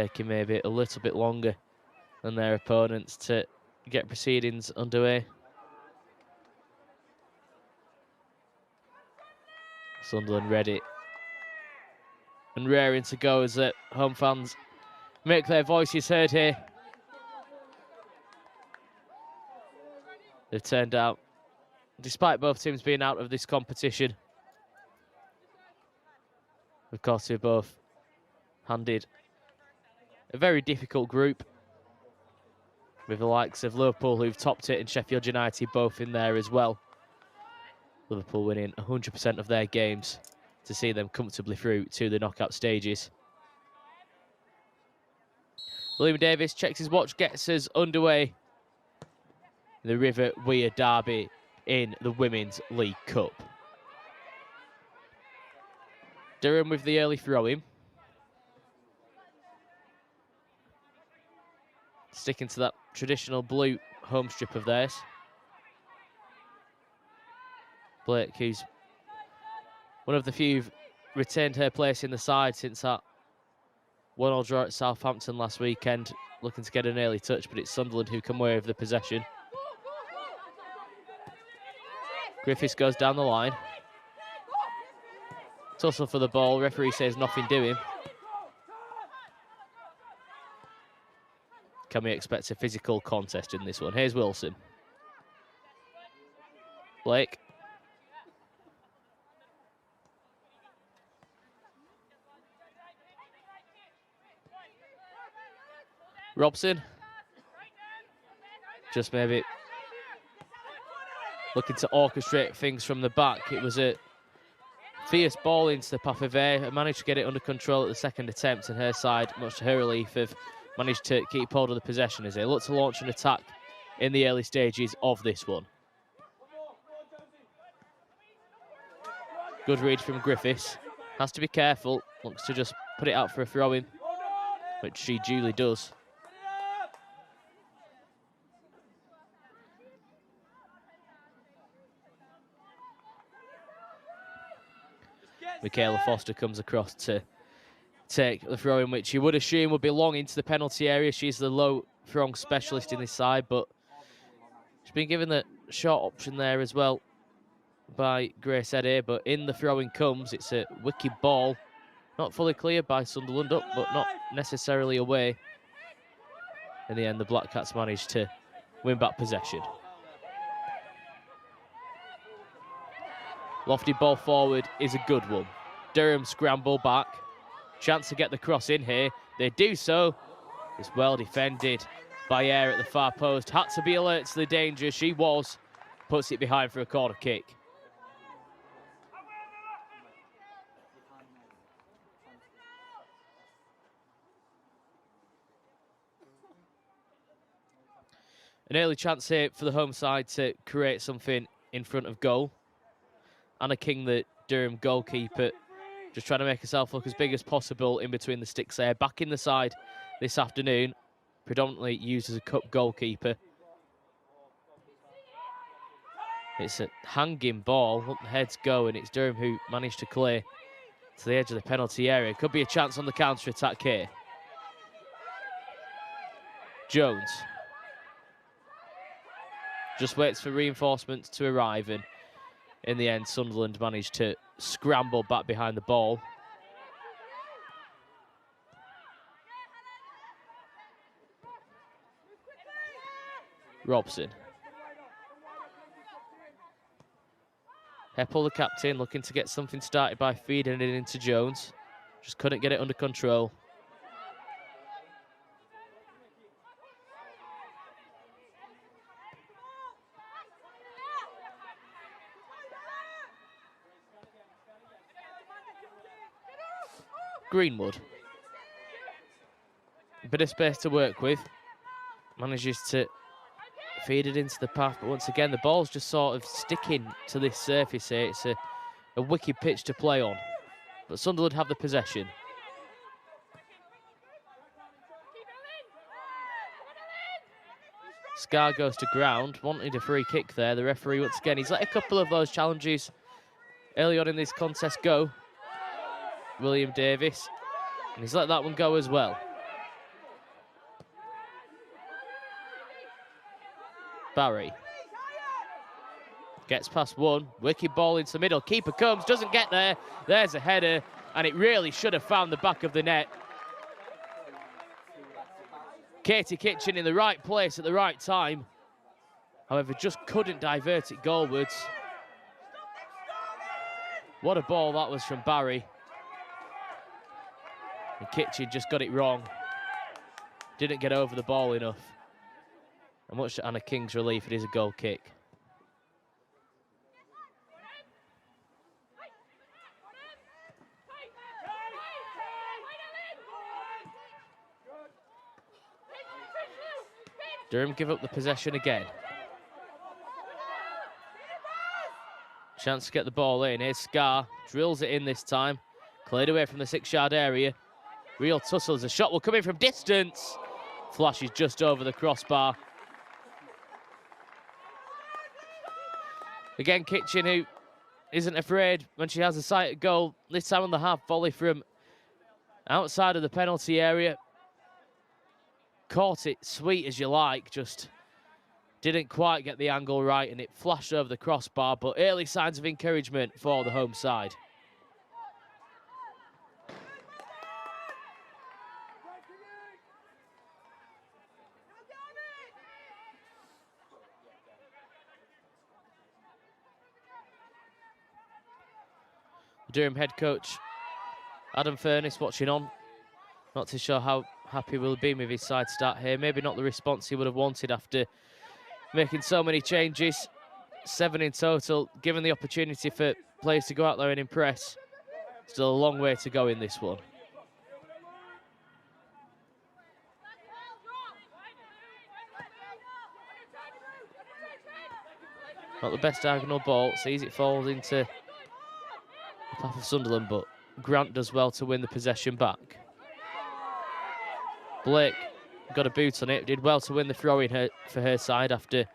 taking maybe a little bit longer than their opponents to get proceedings underway. Sunderland ready and raring to go as home fans make their voices heard here. They've turned out, despite both teams being out of this competition. Of course, they've both handed a very difficult group, with the likes of Liverpool, who've topped it, and Sheffield United both in there as well. Liverpool winning 100% of their games to see them comfortably through to the knockout stages. William Davis checks his watch, gets us underway. The River Weir derby in the Women's League Cup. Durham with the early throw-in. Sticking to that traditional blue home strip of theirs. Blake, who's one of the few who've retained her place in the side since that 1-1 draw at Southampton last weekend, looking to get an early touch, but it's Sunderland who come away with the possession. Griffiths goes down the line. Tussle for the ball, referee says nothing doing. Can we expect a physical contest in this one? Here's Wilson. Blake. Robson. Just maybe looking to orchestrate things from the back. It was a fierce ball into the path of Air. Managed to get it under control at the second attempt, and her side, much to her relief, have managed to keep hold of the possession as they look to launch an attack in the early stages of this one. Good read from Griffiths. Has to be careful. Looks to just put it out for a throw-in, which she duly does. Michaela Foster comes across to take the throw-in, which you would assume would be long into the penalty area. She's the low throng specialist in this side, but she's been given the short option there as well by Grace Eddy, but in the throw-in comes. It's a wicked ball, not fully cleared by Sunderland, up, but not necessarily away. In the end, the Black Cats managed to win back possession. Lofty ball forward is a good one. Durham scramble back. Chance to get the cross in here. They do so. It's well defended by Air at the far post. Had to be alert to the danger. She was. Puts it behind for a corner kick. An early chance here for the home side to create something in front of goal. Anna King, the Durham goalkeeper, just trying to make herself look as big as possible in between the sticks there. Back in the side this afternoon, predominantly used as a cup goalkeeper. It's a hanging ball, up the heads go, and it's Durham who managed to clear to the edge of the penalty area. Could be a chance on the counter-attack here. Jones just waits for reinforcements to arrive, and in the end, Sunderland managed to scramble back behind the ball. Robson. Heppel, the captain, looking to get something started by feeding it into Jones. Just couldn't get it under control. Greenwood. A bit of space to work with. Manages to feed it into the path, but once again, the ball's just sort of sticking to this surface here. It's a wicked pitch to play on, but Sunderland have the possession. Scar goes to ground, wanted a free kick there. The referee, once again, he's let a couple of those challenges early on in this contest go. William Davis, and he's let that one go as well. Barry. Gets past one. Wicked ball into the middle. Keeper comes, doesn't get there. There's a header, and it really should have found the back of the net. Katie Kitchen in the right place at the right time. However, just couldn't divert it goalwards. What a ball that was from Barry. And Kitchen just got it wrong. Didn't get over the ball enough. And much to Anna King's relief, it is a goal kick. Durham give up the possession again. Chance to get the ball in. Here's Scar. Drills it in this time. Cleared away from the 6-yard area. Real tussle as a shot will come in from distance. Flashes just over the crossbar. Again, Kitchen, who isn't afraid when she has a sight at goal. This time on the half volley from outside of the penalty area. Caught it sweet as you like, just didn't quite get the angle right, and it flashed over the crossbar, but early signs of encouragement for the home side. Durham head coach Adam Furness watching on. Not too sure how happy will be with his side start here. Maybe not the response he would have wanted after making so many changes. 7 in total, given the opportunity for players to go out there and impress. Still a long way to go in this one. Not the best diagonal ball. Sees it falls into the path of Sunderland, but Grant does well to win the possession back. Blake got a boot on it, did well to win the throw-in for her side after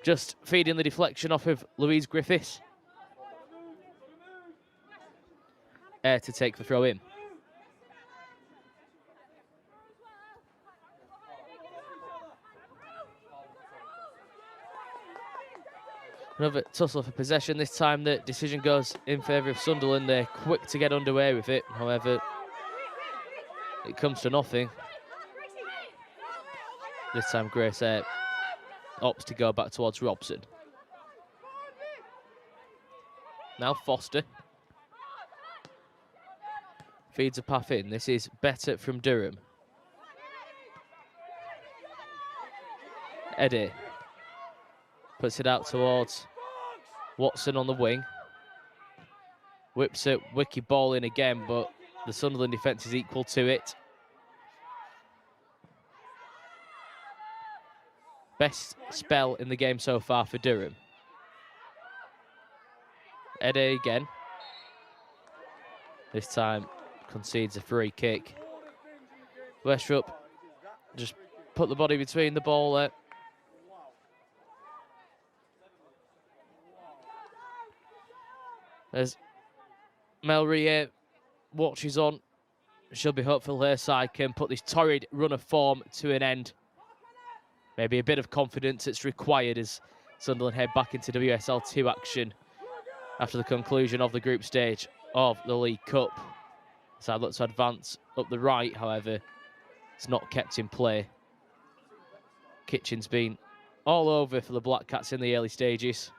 just feeding the deflection off of Louise Griffiths. Air to take the throw-in. Another tussle for possession. This time the decision goes in favour of Sunderland. They're quick to get underway with it. However, it comes to nothing. This time Grace opts to go back towards Robson. Now Foster. Feeds a path in. This is better from Durham. Eddie puts it out towards Watson on the wing. Whips it, wicked ball in again, but the Sunderland defence is equal to it. Best spell in the game so far for Durham. Eddie again. This time concedes a free kick. Westrup just put the body between the ball there. As Mel Rie watches on, she'll be hopeful her side can put this torrid run of form to an end. Maybe a bit of confidence it's required as Sunderland head back into WSL 2 action after the conclusion of the group stage of the League Cup. Side looks to advance up the right, however, it's not kept in play. Kitchen's been all over for the Black Cats in the early stages.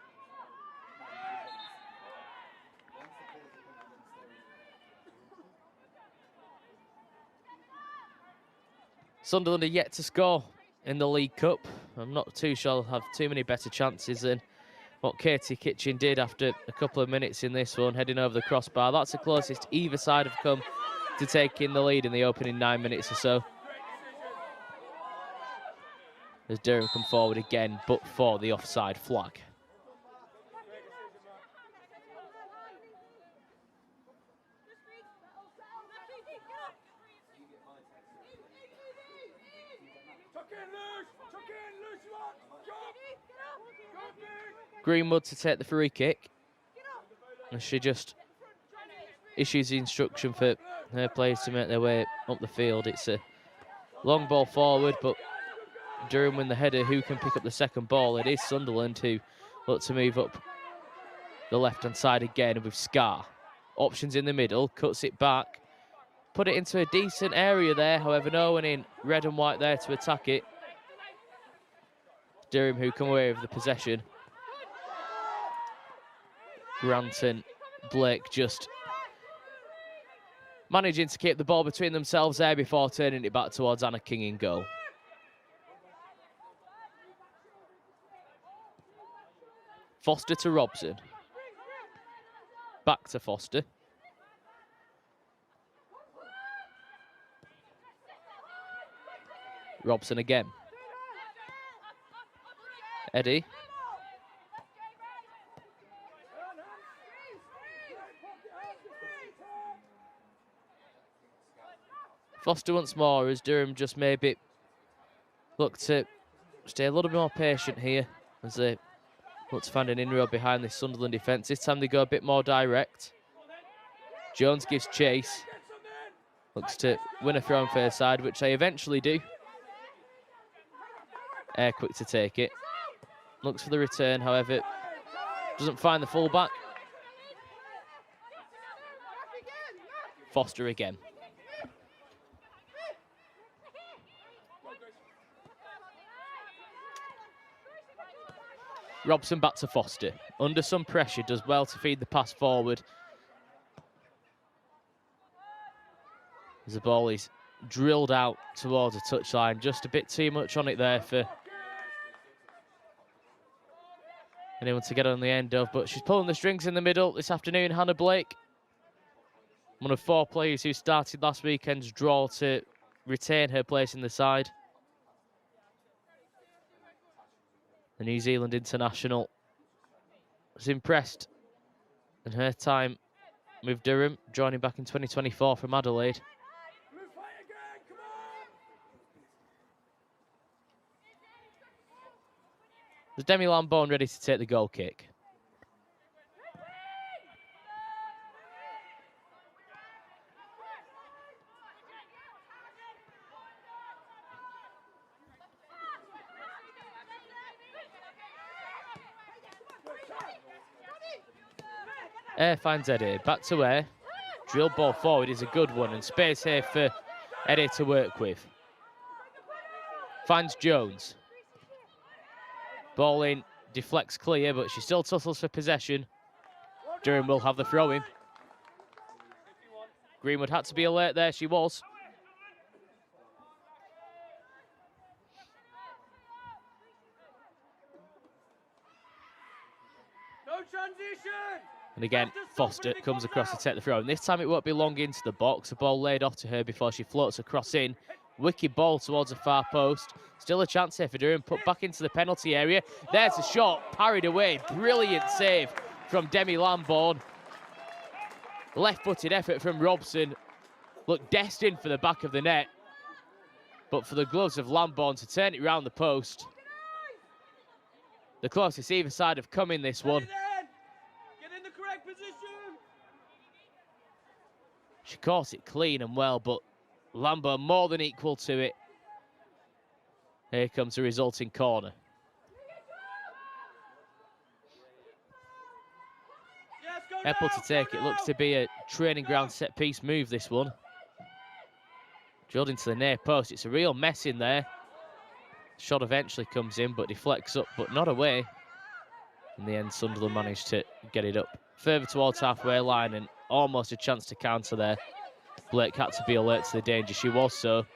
Sunderland are yet to score in the League Cup. I'm not too sure they'll have too many better chances than what Katie Kitchen did after a couple of minutes in this one, heading over the crossbar. That's the closest either side have come to taking the lead in the opening 9 minutes or so. As Durham come forward again, but for the offside flag. Greenwood to take the free kick. And she just issues the instruction for her players to make their way up the field. It's a long ball forward, but Durham win the header. Who can pick up the second ball? It is Sunderland who look to move up the left-hand side again with Scar. Options in the middle, cuts it back. Put it into a decent area there. However, no one in red and white there to attack it. Durham who come away with the possession. Grant and Blake just managing to keep the ball between themselves there before turning it back towards Anna King in goal. Foster to Robson. Back to Foster. Robson again. Eddie. Foster once more as Durham just maybe look to stay a little bit more patient here as they look to find an inroad behind this Sunderland defence. This time they go a bit more direct. Jones gives chase. Looks to win a throw on fair side, which they eventually do. Air quick to take it. Looks for the return, however, doesn't find the fullback. Foster again. Robson back to Foster. Under some pressure, does well to feed the pass forward. As the ball is drilled out towards a touchline. Just a bit too much on it there for anyone to get on the end of. But she's pulling the strings in the middle this afternoon, Hannah Blake. One of 4 players who started last weekend's draw to retain her place in the side. The New Zealand international was impressed in her time with Durham, joining back in 2024 from Adelaide. Was Demi Lamborn ready to take the goal kick? Air finds Eddie, back to Air. Drill ball forward is a good one, and space here for Eddie to work with. Finds Jones. Ball in, deflects clear, but she still tussles for possession. Durham will have the throw-in. Greenwood had to be alert there, she was. No transition! And again, Foster comes across to take the throw. And this time it won't be long into the box. The ball laid off to her before she floats across in. Wicked ball towards the far post. Still a chance here for Durham. Put back into the penalty area. There's a shot, parried away. Brilliant save from Demi Lamborn. Left-footed effort from Robson. Looked destined for the back of the net. But for the gloves of Lamborn to turn it round the post. The closest either side have come in this one. She caught it clean and well, but Lambert more than equal to it. Here comes the resulting corner. Apple to take it. Looks to be a training ground set-piece move, this one. Drilled into the near post. It's a real mess in there. Shot eventually comes in, but deflects up, but not away. In the end, Sunderland managed to get it up further towards halfway line, and almost a chance to counter there. Blake had to be alert to the danger. She was so.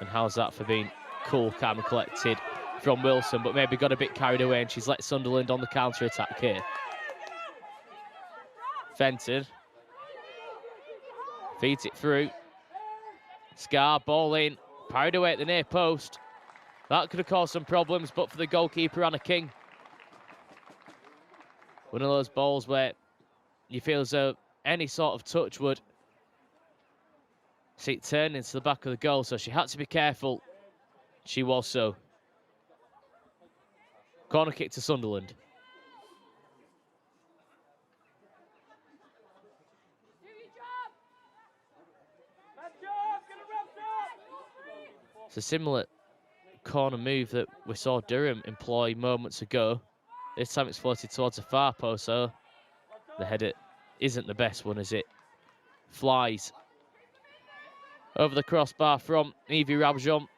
And how's that for being cool, calm and collected from Wilson, but maybe got a bit carried away, and she's let Sunderland on the counter-attack here. Fenton feeds it through. Scar, ball in, parried away at the near post. That could have caused some problems, but for the goalkeeper, Anna King. One of those balls where you feel as though any sort of touch would see it turn into the back of the goal, so she had to be careful. She was so. Corner kick to Sunderland. It's a similar corner move that we saw Durham employ moments ago. This time it's floated towards the far post, so the header isn't the best one as it flies over the crossbar from Evie Rabjon.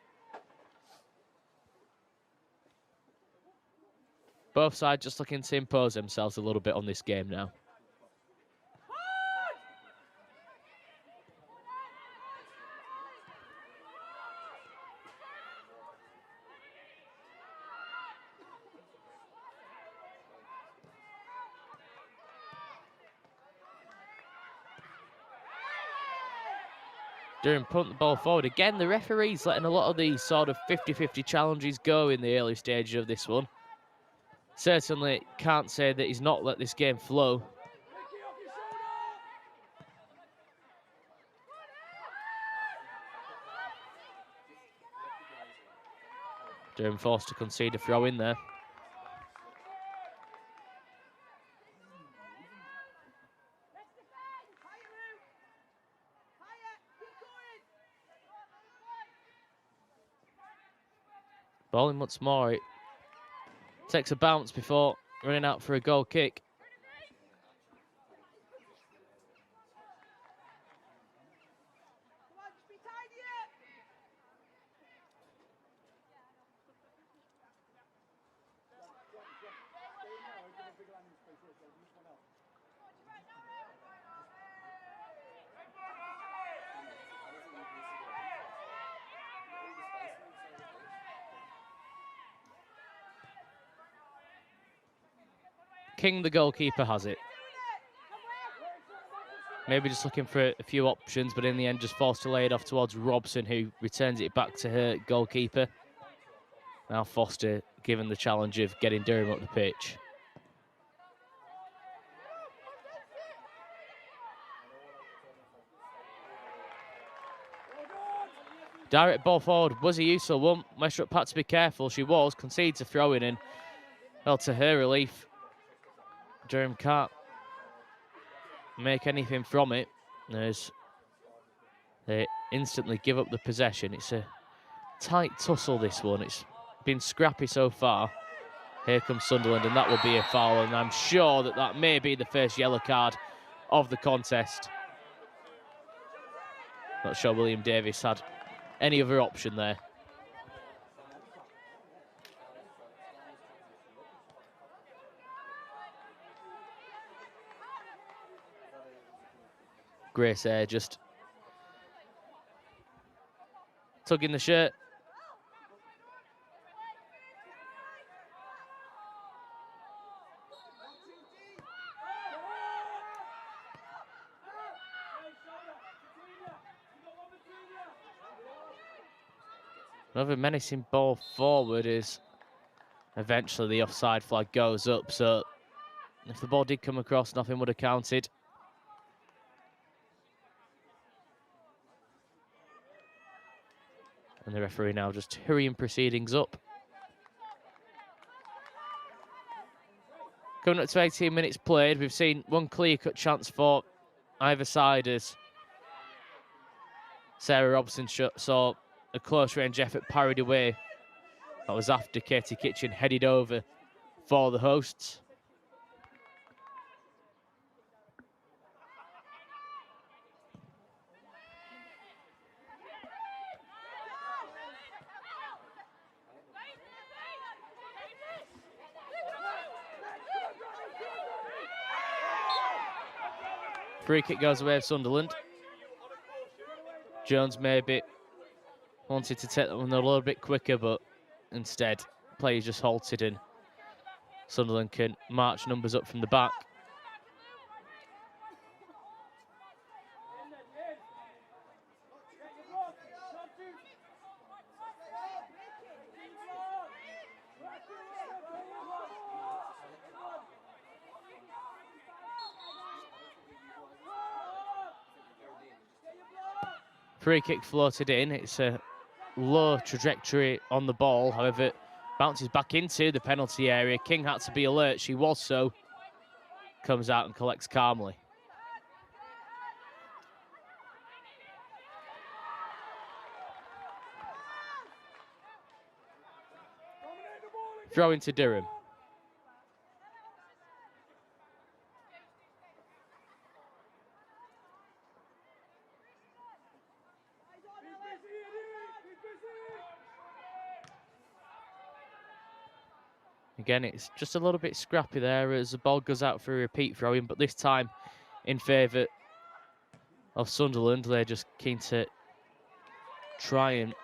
Both sides just looking to impose themselves a little bit on this game now. Durham punt the ball forward. Again, the referee's letting a lot of these sort of 50-50 challenges go in the early stages of this one. Certainly can't say that he's not let this game flow. Durham forced to concede a throw in there. Bowling once more. It takes a bounce before running out for a goal kick. King, the goalkeeper, has it. Maybe just looking for a few options, but in the end just forced to lay it off towards Robson, who returns it back to her goalkeeper. Now Foster given the challenge of getting Durham up the pitch. Direct ball forward was a useful one. Westrup had to be careful. She was. Concedes a throw-in, and well, to her relief, Durham can't make anything from it as they instantly give up the possession. It's a tight tussle, this one. It's been scrappy so far. Here comes Sunderland, and that will be a foul, and I'm sure that that may be the first yellow card of the contest. Not sure William Davis had any other option there. Grace Air just tugging the shirt. Another menacing ball forward is eventually the offside flag goes up, so if the ball did come across, nothing would have counted. And the referee now just hurrying proceedings up. Coming up to 18 minutes played, we've seen one clear-cut chance for either side as Sarah Robson saw a close-range effort parried away. That was after Katie Kitchen headed over for the hosts. Free kick goes away of Sunderland. Jones maybe wanted to take that one a little bit quicker, but instead, play just halted and Sunderland can march numbers up from the back. Free kick floated in. It's a low trajectory on the ball. However, it bounces back into the penalty area. King had to be alert. She was so. Comes out and collects calmly. Throw into Durham. Again, it's just a little bit scrappy there as the ball goes out for a repeat throw-in, but this time in favour of Sunderland. They're just keen to try and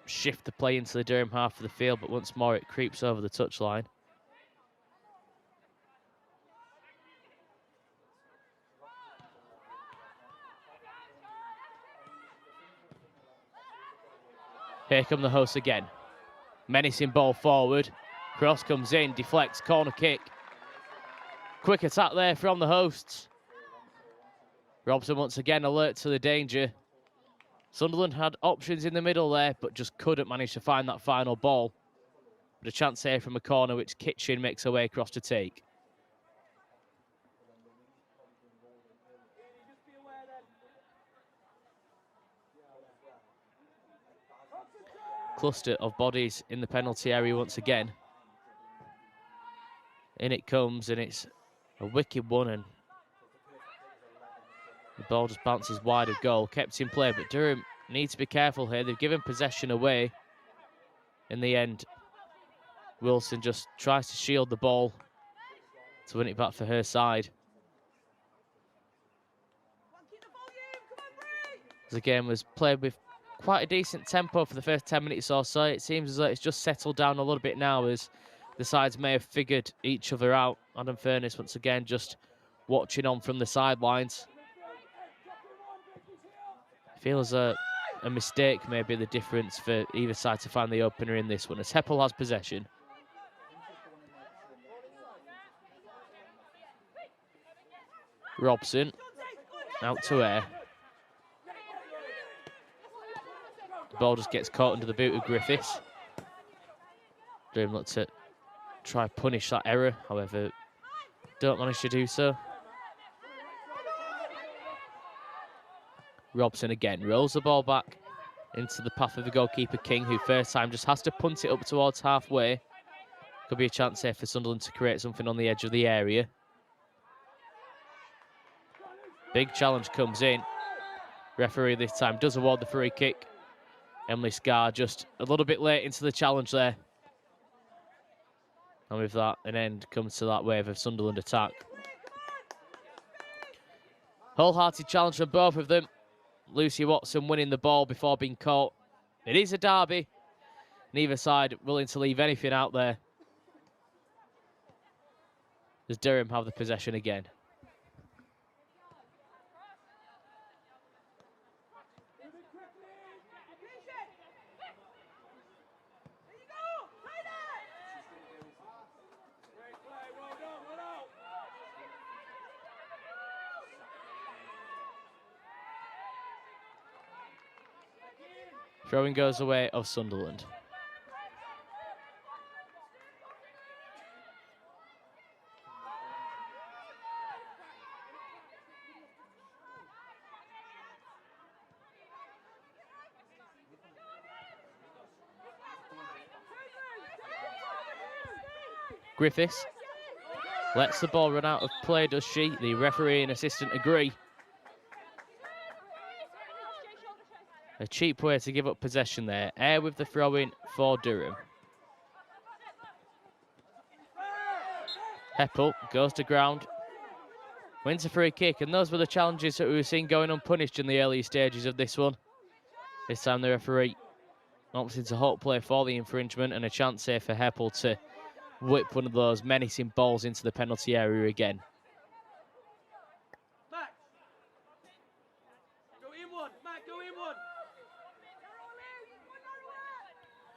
shift the play into the Durham half of the field, but once more it creeps over the touchline. Here come the hosts again. Menacing ball forward. Cross comes in, deflects, corner kick. Quick attack there from the hosts. Robson once again alert to the danger. Sunderland had options in the middle there, but just couldn't manage to find that final ball. But a chance here from a corner, which Kitchen makes her way across to take. Cluster of bodies in the penalty area once again. In it comes, and it's a wicked one, and the ball just bounces wide of goal. Kept in play, but Durham needs to be careful here. They've given possession away. In the end, Wilson just tries to shield the ball to win it back for her side. The game was played with quite a decent tempo for the first 10 minutes or so. It seems as though it's just settled down a little bit now as the sides may have figured each other out. Adam Furness once again just watching on from the sidelines. I feel as a mistake may be the difference for either side to find the opener in this one, as Heppel has possession. Robson out to air. The ball just gets caught under the boot of Griffiths. Durham looked to try and punish that error, however, don't manage to do so. Robson again rolls the ball back into the path of the goalkeeper King, who first time just has to punt it up towards halfway. Could be a chance here for Sunderland to create something on the edge of the area. Big challenge comes in. Referee this time does award the free kick. Emily Scarr just a little bit late into the challenge there. And with that, an end comes to that wave of Sunderland attack. Wholehearted challenge from both of them. Lucy Watson winning the ball before being caught. It is a derby. Neither side willing to leave anything out there. Does Durham have the possession again? Throwing goes away of Sunderland. Griffiths lets the ball run out of play, does she? The referee and assistant agree. A cheap way to give up possession there. Air with the throw-in for Durham. Heppel goes to ground. Wins a free kick, and those were the challenges that we were seeing going unpunished in the early stages of this one. This time the referee opts into hot play for the infringement, and a chance here for Heppel to whip one of those menacing balls into the penalty area again. Matt, go in one. Matt, go in one.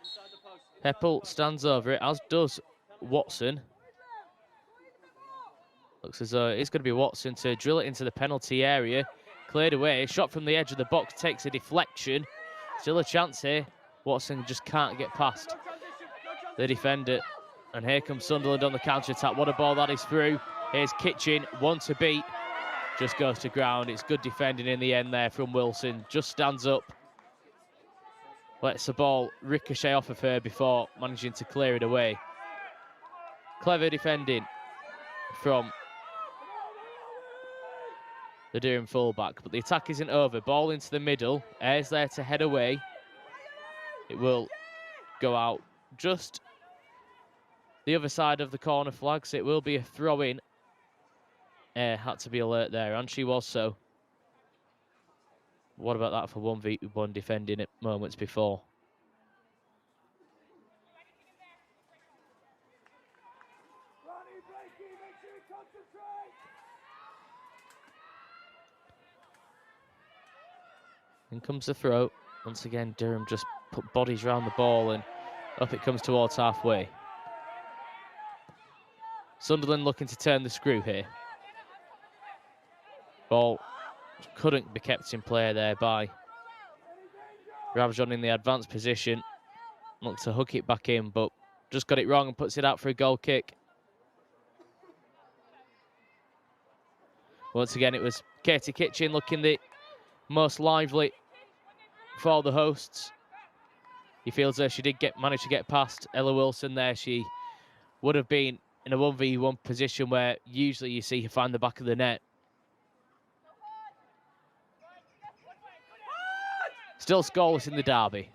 Inside the post. Heppel stands over it, as does Watson. Looks as though it's going to be Watson to drill it into the penalty area. Cleared away, shot from the edge of the box, takes a deflection. Still a chance here. Watson just can't get past the defender. And here comes Sunderland on the counter-attack. What a ball that is through. Here's Kitchen, one to beat. Just goes to ground. It's good defending in the end there from Wilson. Just stands up. Lets the ball ricochet off of her before managing to clear it away. Clever defending from the Durham fullback, but the attack isn't over. Ball into the middle. Ayres there to head away. It will go out just the other side of the corner flag, so it will be a throw-in. Ayres had to be alert there, and she was so. What about that for 1v1 defending at moments before? In comes the throw. Once again, Durham just put bodies around the ball and up it comes towards halfway. Sunderland looking to turn the screw here. Ball couldn't be kept in play there by Ravjon in the advanced position. Looked to hook it back in, but just got it wrong and puts it out for a goal kick. Once again, it was Katie Kitchen looking the most lively for the hosts. He feels as she did manage to get past Ella Wilson there. She would have been in a 1v1 position where usually you see her find the back of the net. Still scoreless in the derby.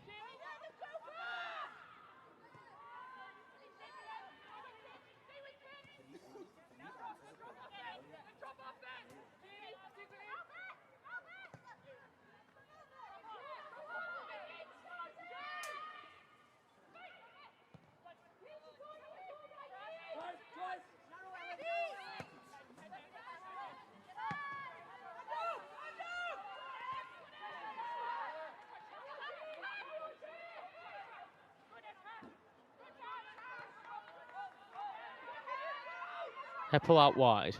Heppel out wide.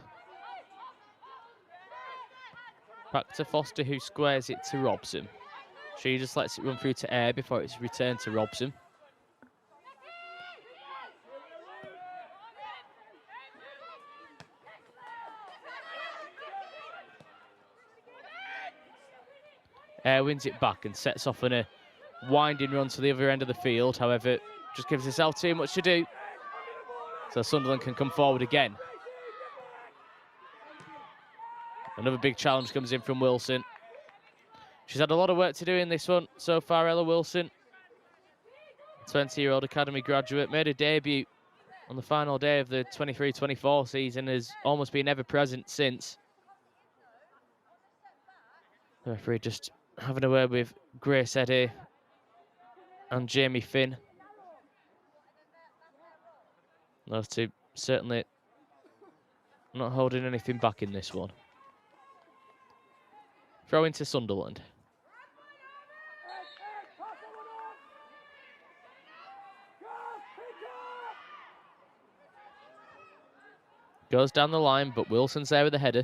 Back to Foster, who squares it to Robson. She just lets it run through to Ayres before it's returned to Robson. Ayres wins it back and sets off on a winding run to the other end of the field. However, just gives herself too much to do. So Sunderland can come forward again. Another big challenge comes in from Wilson. She's had a lot of work to do in this one so far, Ella Wilson. 20-year-old academy graduate, made a debut on the final day of the 23-24 season, has almost been ever present since. The referee just having a word with Grace Eddy and Jamie Finn. Those two certainly not holding anything back in this one. Throw into Sunderland. Goes down the line, but Wilson's there with the header.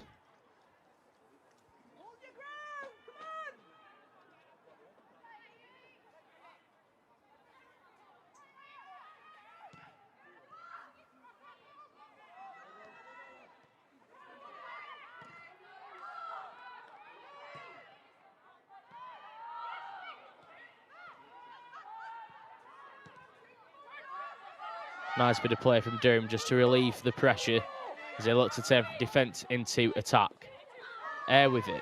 Nice bit of play from Durham just to relieve the pressure as they look to turn defence into attack. Ayres with it.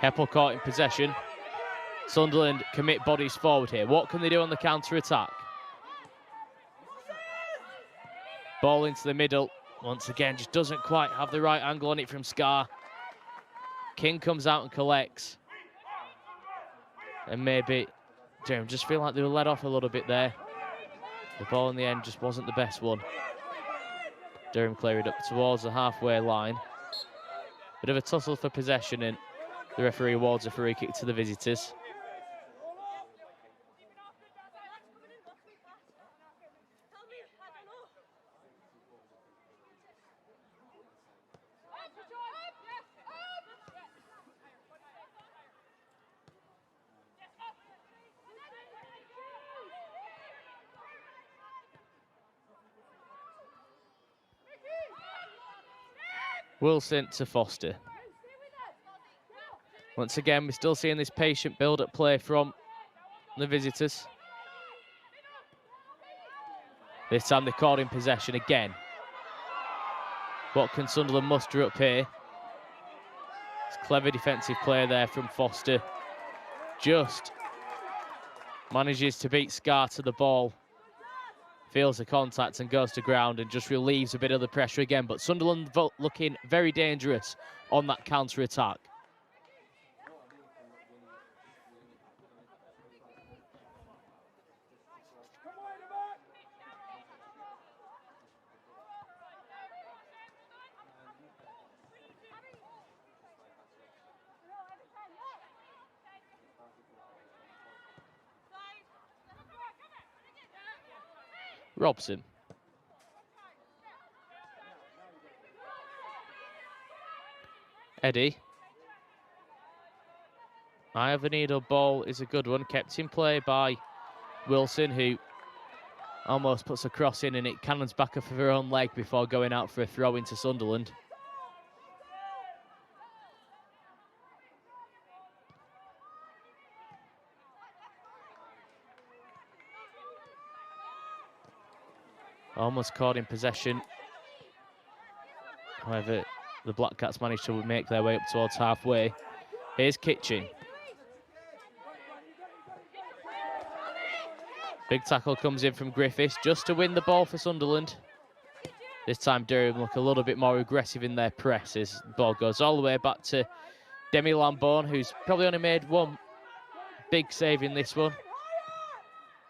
Heppel caught in possession. Sunderland commit bodies forward here. What can they do on the counter-attack? Ball into the middle. Once again, just doesn't quite have the right angle on it from Scar. King comes out and collects. And maybe Durham just feel like they were let off a little bit there. The ball in the end just wasn't the best one. Durham cleared up towards the halfway line. Bit of a tussle for possession, and the referee awards a free kick to the visitors. Wilson to Foster. Once again, we're still seeing this patient build-up play from the visitors. This time they called in possession again. What can Sunderland muster up here? It's clever defensive play there from Foster. Just manages to beat Scar to the ball. Feels the contact and goes to ground and just relieves a bit of the pressure again. But Sunderland looking very dangerous on that counter-attack. Robson. Eddie. Eye of the needle ball is a good one. Kept in play by Wilson, who almost puts a cross in and it cannons back off of her own leg before going out for a throw into Sunderland. Almost caught in possession. However, the Black Cats managed to make their way up towards halfway. Here's Kitchen. Big tackle comes in from Griffiths just to win the ball for Sunderland. This time Durham look a little bit more aggressive in their press as the ball goes all the way back to Demi Lambourne, who's probably only made one big save in this one.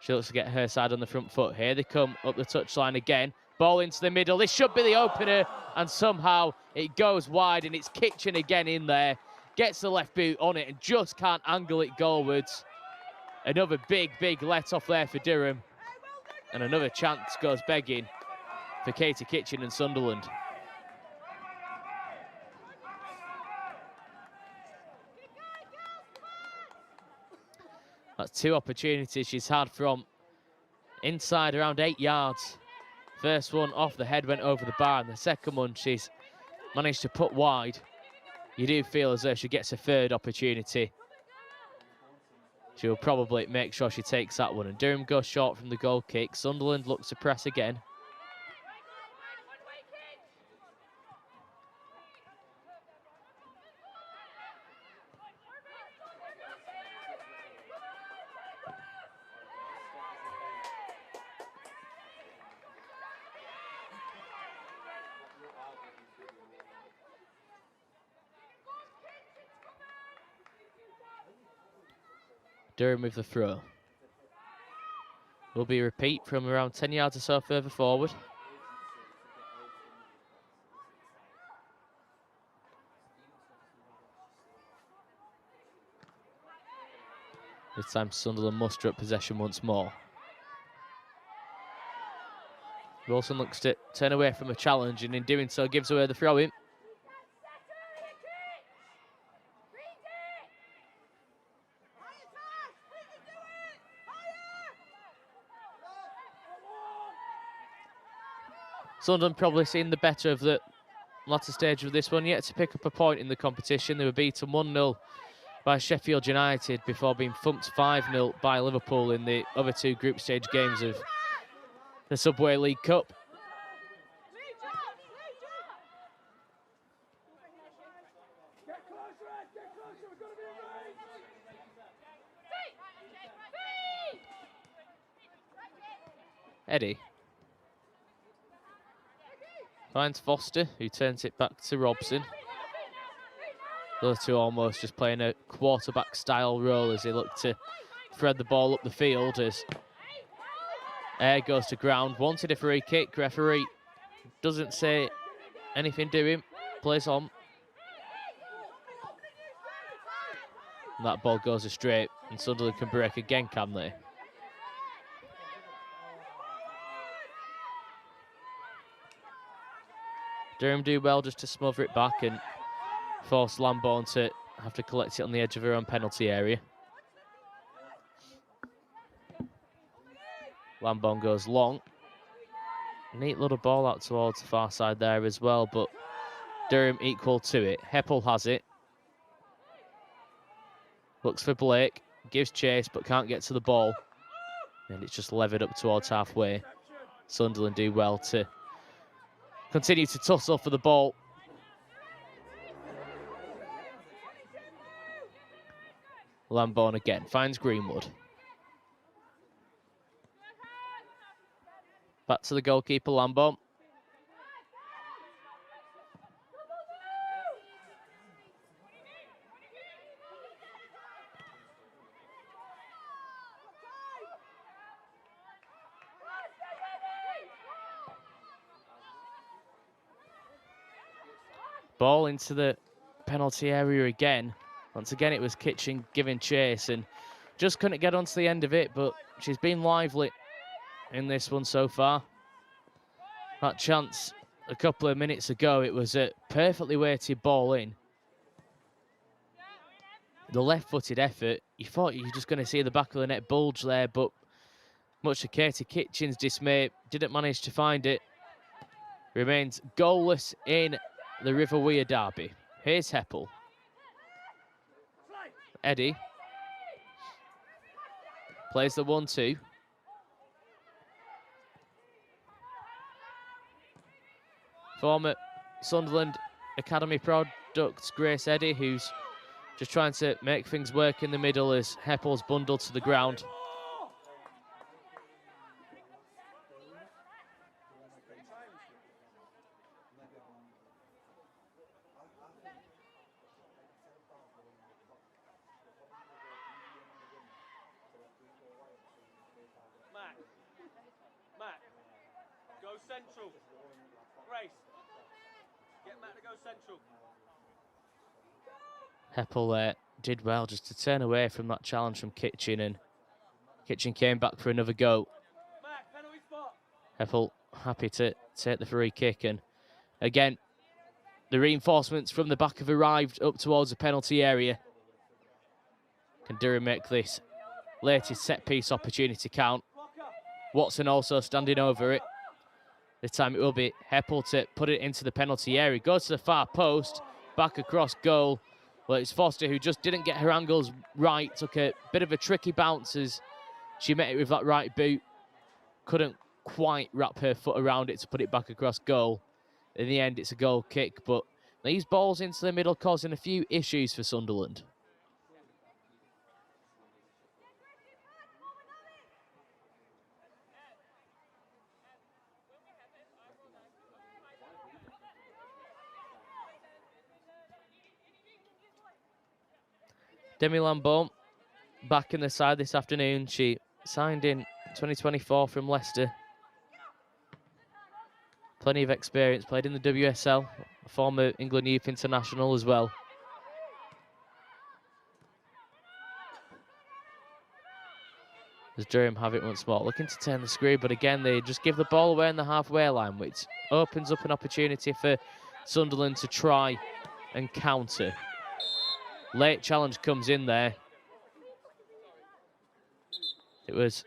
She looks to get her side on the front foot. Here they come up the touchline again. Ball into the middle. This should be the opener, and somehow it goes wide, and it's Kitchen again in there. Gets the left boot on it and just can't angle it goalwards. Another big let off there for Durham. And another chance goes begging for Katie Kitchen and Sunderland. That's two opportunities she's had from inside around 8 yards. First one off the head went over the bar, and the second one she's managed to put wide. You do feel as though she gets a third opportunity. She'll probably make sure she takes that one. And Durham goes short from the goal kick. Sunderland looks to press again. Durham with the throw. Will be a repeat from around 10 yards or so further forward. This time Sunderland muster up possession once more. Wilson looks to turn away from a challenge, and in doing so gives away the throw-in. Sunderland probably seen the better of the latter stage of this one, yet to pick up a point in the competition. They were beaten 1-0 by Sheffield United before being thumped 5-0 by Liverpool in the other two group stage games of the Subway League Cup. Eddie finds Foster, who turns it back to Robson. Those two almost just playing a quarterback-style role as they look to thread the ball up the field as Air goes to ground. Wanted a free kick. Referee doesn't say anything to him. Plays on. And that ball goes astray, and Sunderland can break again, can they? Durham do well just to smother it back and force Lambourne to have to collect it on the edge of her own penalty area. Lambourne goes long. Neat little ball out towards the far side there as well, but Durham equal to it. Heppel has it. Looks for Blake. gives chase but can't get to the ball. And it's just levered up towards halfway. Sunderland do well to continue to tussle for the ball. Lambourne again finds Greenwood. Back to the goalkeeper, Lambourne. Ball into the penalty area again. Once again, it was Kitchen giving chase and just couldn't get onto the end of it, but she's been lively in this one so far. That chance a couple of minutes ago, it was a perfectly weighted ball in. The left-footed effort, you thought you were just going to see the back of the net bulge there, but much to Katie Kitchen's dismay, didn't manage to find it. Remains goalless in the River Wear derby. Here's Heppel. Eddie plays the 1-2. Former Sunderland Academy product Grace Eddy, who's just trying to make things work in the middle as Heppel's bundled to the ground. Matt, go central. Grace, get Matt to go central. Heppel did well just to turn away from that challenge from Kitchen, and Kitchen came back for another go. Matt, penalty spot. Heppel happy to take the free kick, and again, the reinforcements from the back have arrived up towards the penalty area. Can Durham make this latest set-piece opportunity count? Watson also standing over it. This time it will be Heppel to put it into the penalty area. Goes to the far post, back across goal. Well, it's Foster who just didn't get her angles right. Took a bit of a tricky bounce as she met it with that right boot. Couldn't quite wrap her foot around it to put it back across goal. In the end, it's a goal kick, but these balls into the middle causing a few issues for Sunderland. Demi Lambourne back in the side this afternoon. She signed in 2024 from Leicester. Plenty of experience, played in the WSL, a former England Youth International as well. As Durham have it once more, looking to turn the screw, but again, they just give the ball away on the halfway line, which opens up an opportunity for Sunderland to try and counter. Late challenge comes in there. It was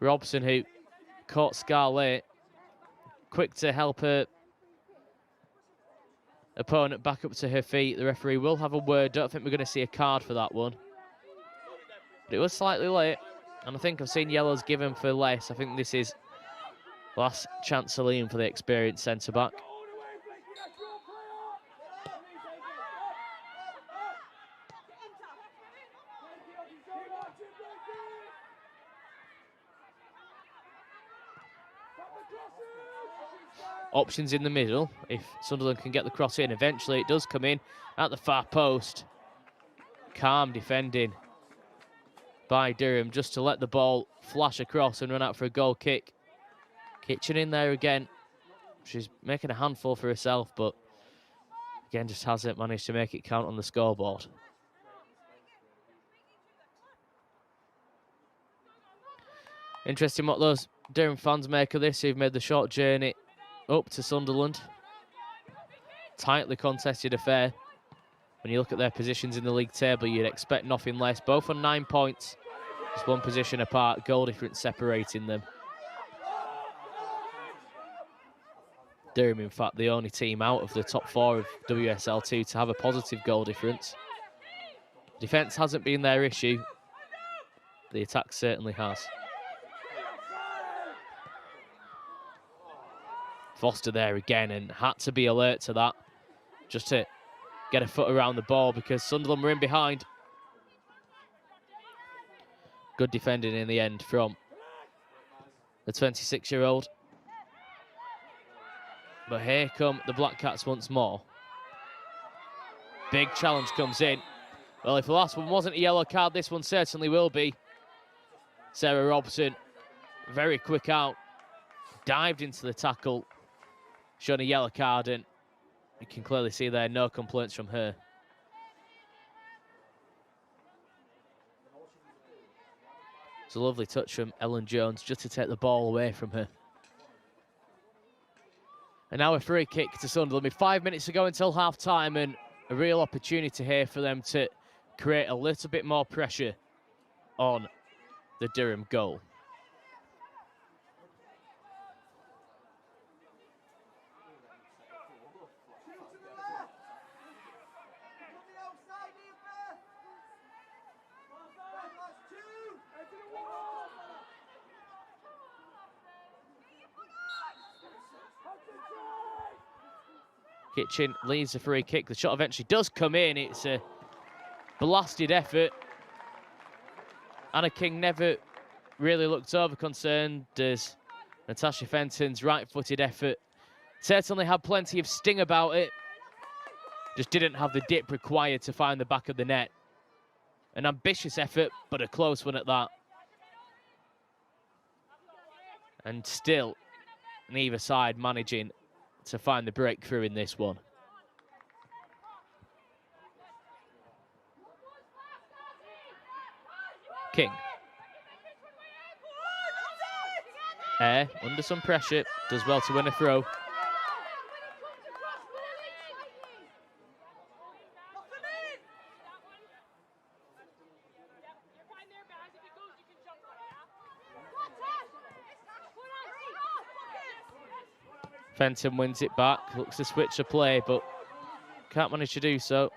Robson who caught Scarlett, quick to help her opponent back up to her feet. The referee will have a word. Don't think we're going to see a card for that one. But it was slightly late, and I think I've seen yellows given for less. I think this is last chance saloon for the experienced centre-back. Options in the middle, if Sunderland can get the cross in. Eventually it does come in at the far post. Calm defending by Durham just to let the ball flash across and run out for a goal kick. Kitchen in there again. She's making a handful for herself, but again just hasn't managed to make it count on the scoreboard. Interesting what those Durham fans make of this, who've made the short journey up to Sunderland. Tightly contested affair. When you look at their positions in the league table, you'd expect nothing less. Both on 9 points, just one position apart, goal difference separating them. Durham, in fact, the only team out of the top 4 of WSL2 to have a positive goal difference. Defence hasn't been their issue. The attack certainly has. Foster there again, and had to be alert to that, just to get a foot around the ball, because Sunderland were in behind. Good defending in the end from the 26-year-old. But here come the Black Cats once more. Big challenge comes in. Well, if the last one wasn't a yellow card, this one certainly will be. Sarah Robson, very quick out, dived into the tackle, shown a yellow card, and you can clearly see there, no complaints from her. It's a lovely touch from Ellen Jones just to take the ball away from her. And now a free kick to Sunderland with 5 minutes to go until half-time, and a real opportunity here for them to create a little bit more pressure on the Durham goal. Kitchen leaves the free kick. The shot eventually does come in. It's a blasted effort. Anna King never really looked over concerned as Natasha Fenton's right-footed effort certainly had plenty of sting about it. Just didn't have the dip required to find the back of the net. An ambitious effort, but a close one at that. And still, neither side managing to find the breakthrough in this one. King. Air, under some pressure, does well to win a throw. Fenton wins it back, looks to switch the play, but can't manage to do so.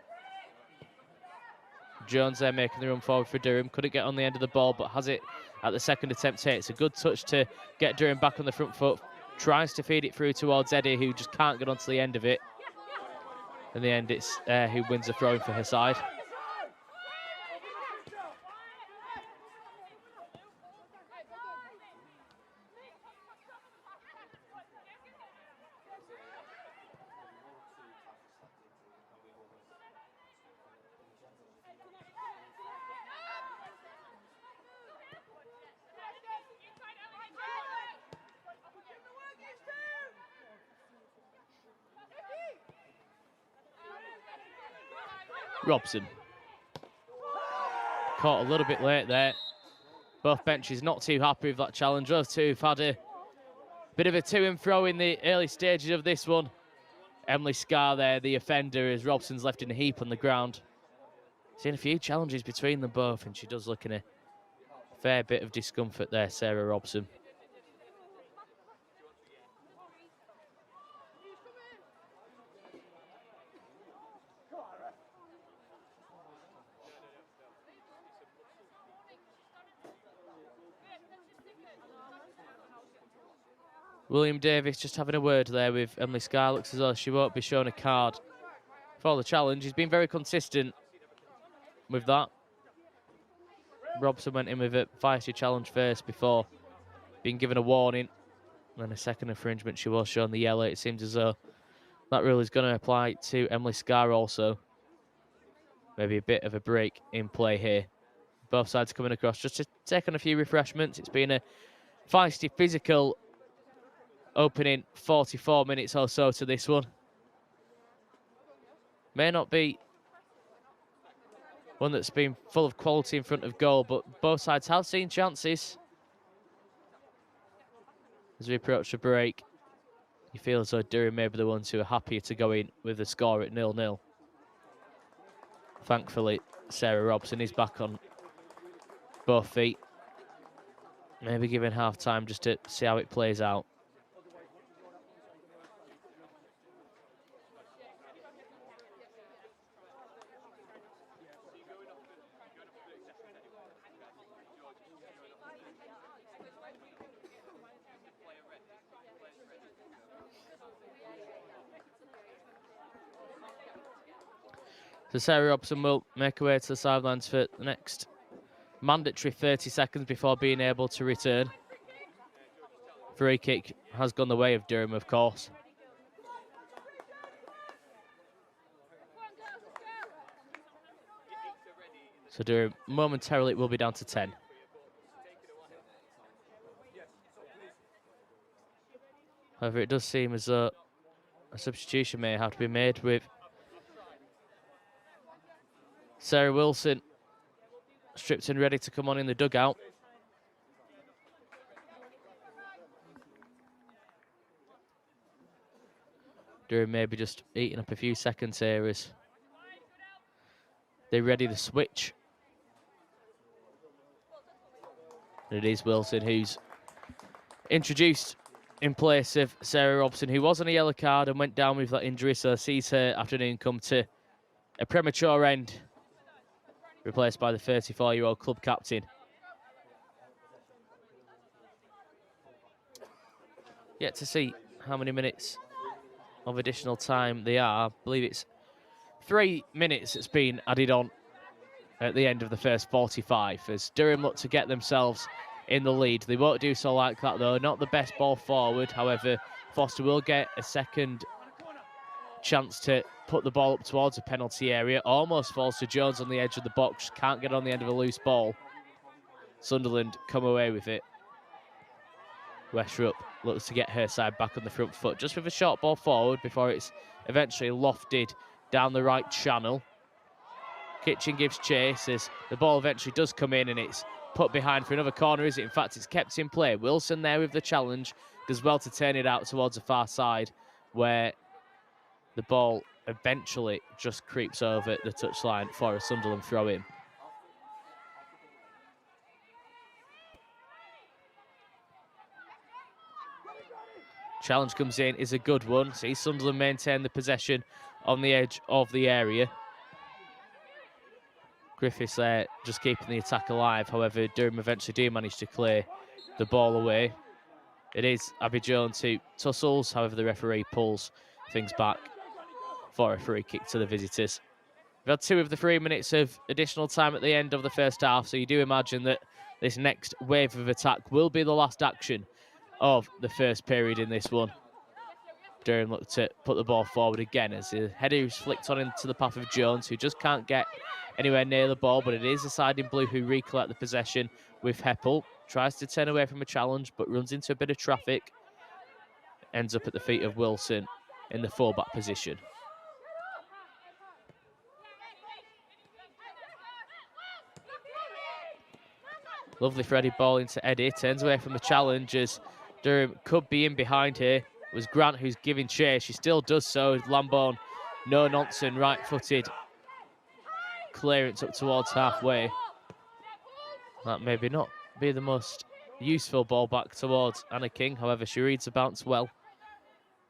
Jones there making the run forward for Durham. Couldn't get on the end of the ball, but has it at the second attempt here. It's a good touch to get Durham back on the front foot. Tries to feed it through towards Eddie, who just can't get onto the end of it. In the end, it's who wins the throw-in for her side. Robson. Caught a little bit late there. Both benches not too happy with that challenge. Those two have had a bit of a to and fro in the early stages of this one. Emily Scarr there, the offender, as Robson's left in a heap on the ground. Seen a few challenges between them both, and she does look in a fair bit of discomfort there, Sarah Robson. William Davis just having a word there with Emily Scarr. Looks as though she won't be shown a card for the challenge. He's been very consistent with that. Robson went in with a feisty challenge first before being given a warning. Then a second infringement, she was shown the yellow. It seems as though that rule is going to apply to Emily Scarr also. Maybe a bit of a break in play here. Both sides coming across just to take on a few refreshments. It's been a feisty, physical opening 44 minutes or so to this one. May not be one that's been full of quality in front of goal, but both sides have seen chances. As we approach the break, you feel as though Durham may be the ones who are happier to go in with the score at 0-0. Thankfully, Sarah Robson is back on both feet. Maybe giving half time just to see how it plays out. So Sarah Robson will make her way to the sidelines for the next mandatory 30 seconds before being able to return. Free kick has gone the way of Durham, of course. So Durham momentarily will be down to 10. However, it does seem as though a substitution may have to be made with Sarah Wilson stripped and ready to come on in the dugout. Durham maybe just eating up a few seconds here as they ready the switch. And it is Wilson who's introduced in place of Sarah Robson, who was on a yellow card and went down with that injury, so sees her afternoon come to a premature end, replaced by the 34-year-old club captain. Yet to see how many minutes of additional time they are. I believe it's 3 minutes that's been added on at the end of the first 45 as Durham look to get themselves in the lead. They won't do so like that though. Not the best ball forward. However, Foster will get a second chance to put the ball up towards the penalty area. Almost falls to Jones on the edge of the box. Can't get on the end of a loose ball. Sunderland come away with it. Westrup looks to get her side back on the front foot, just with a short ball forward before it's eventually lofted down the right channel. Kitchen gives chase as the ball eventually does come in and it's put behind for another corner, is it? In fact, it's kept in play. Wilson there with the challenge, does well to turn it out towards the far side where the ball eventually just creeps over the touchline for a Sunderland throw-in. Challenge comes in, is a good one. See Sunderland maintain the possession on the edge of the area. Griffiths there just keeping the attack alive. However, Durham eventually do manage to clear the ball away. It is Abby Jones who tussles. However, the referee pulls things back for a free kick to the visitors. We've had 2 of the 3 minutes of additional time at the end of the first half, so you do imagine that this next wave of attack will be the last action of the first period in this one. Durham looked to put the ball forward again as the header is flicked on into the path of Jones, who just can't get anywhere near the ball, but it is the side in blue who recollect the possession with Heppel. Tries to turn away from a challenge, but runs into a bit of traffic. Ends up at the feet of Wilson in the fullback position. Lovely threaded ball into Eddie. Turns away from the challenge as Durham could be in behind here. It was Grant who's giving chase. She still does so. Lambourne, no nonsense, right-footed clearance up towards halfway. That maybe not be the most useful ball back towards Anna King. However, she reads the bounce well,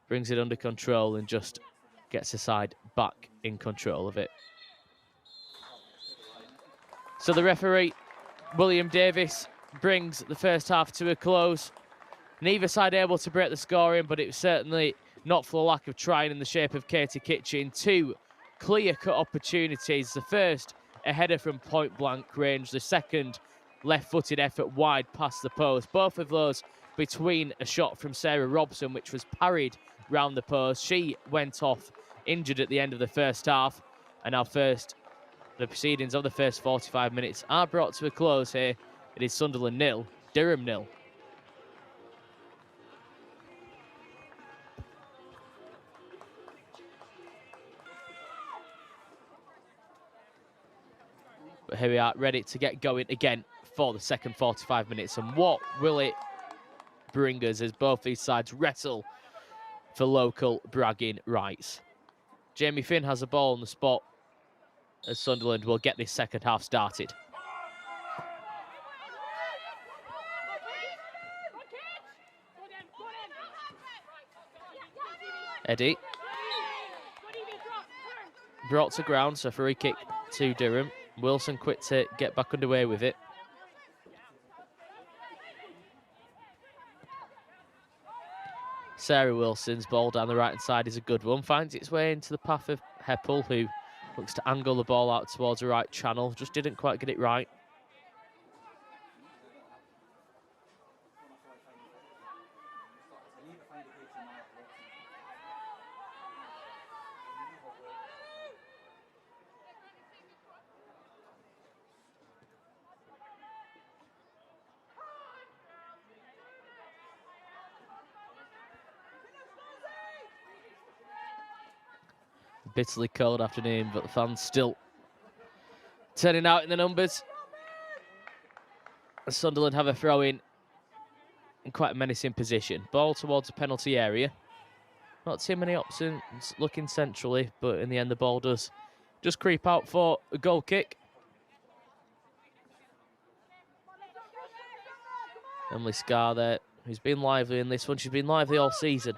brings it under control and just gets the side back in control of it. So the referee, William Davis, brings the first half to a close. Neither side able to break the scoring, but it was certainly not for the lack of trying in the shape of Katie Kitchen. 2 clear-cut opportunities. The first, a header from point-blank range. The second, left-footed effort wide past the post. Both of those between a shot from Sarah Robson, which was parried round the post. She went off injured at the end of the first half. And now the proceedings of the first 45 minutes are brought to a close here. It is Sunderland 0, Durham 0. But here we are, ready to get going again for the second 45 minutes. And what will it bring us as both these sides wrestle for local bragging rights? Jamie Finn has a ball on the spot as Sunderland will get this second half started. Eddie. Brought to ground, so free kick to Durham. Wilson quick to get back underway with it. Sarah Wilson's ball down the right-hand side is a good one. Finds its way into the path of Heppel, who Looks to angle the ball out towards the right channel. Just didn't quite get it right. Bitterly cold afternoon, but the fans still turning out in the numbers. Sunderland have a throw in quite a menacing position. Ball towards the penalty area. Not too many options looking centrally, but in the end the ball does just creep out for a goal kick. Emily Scarr there, who's been lively in this one. She's been lively all season.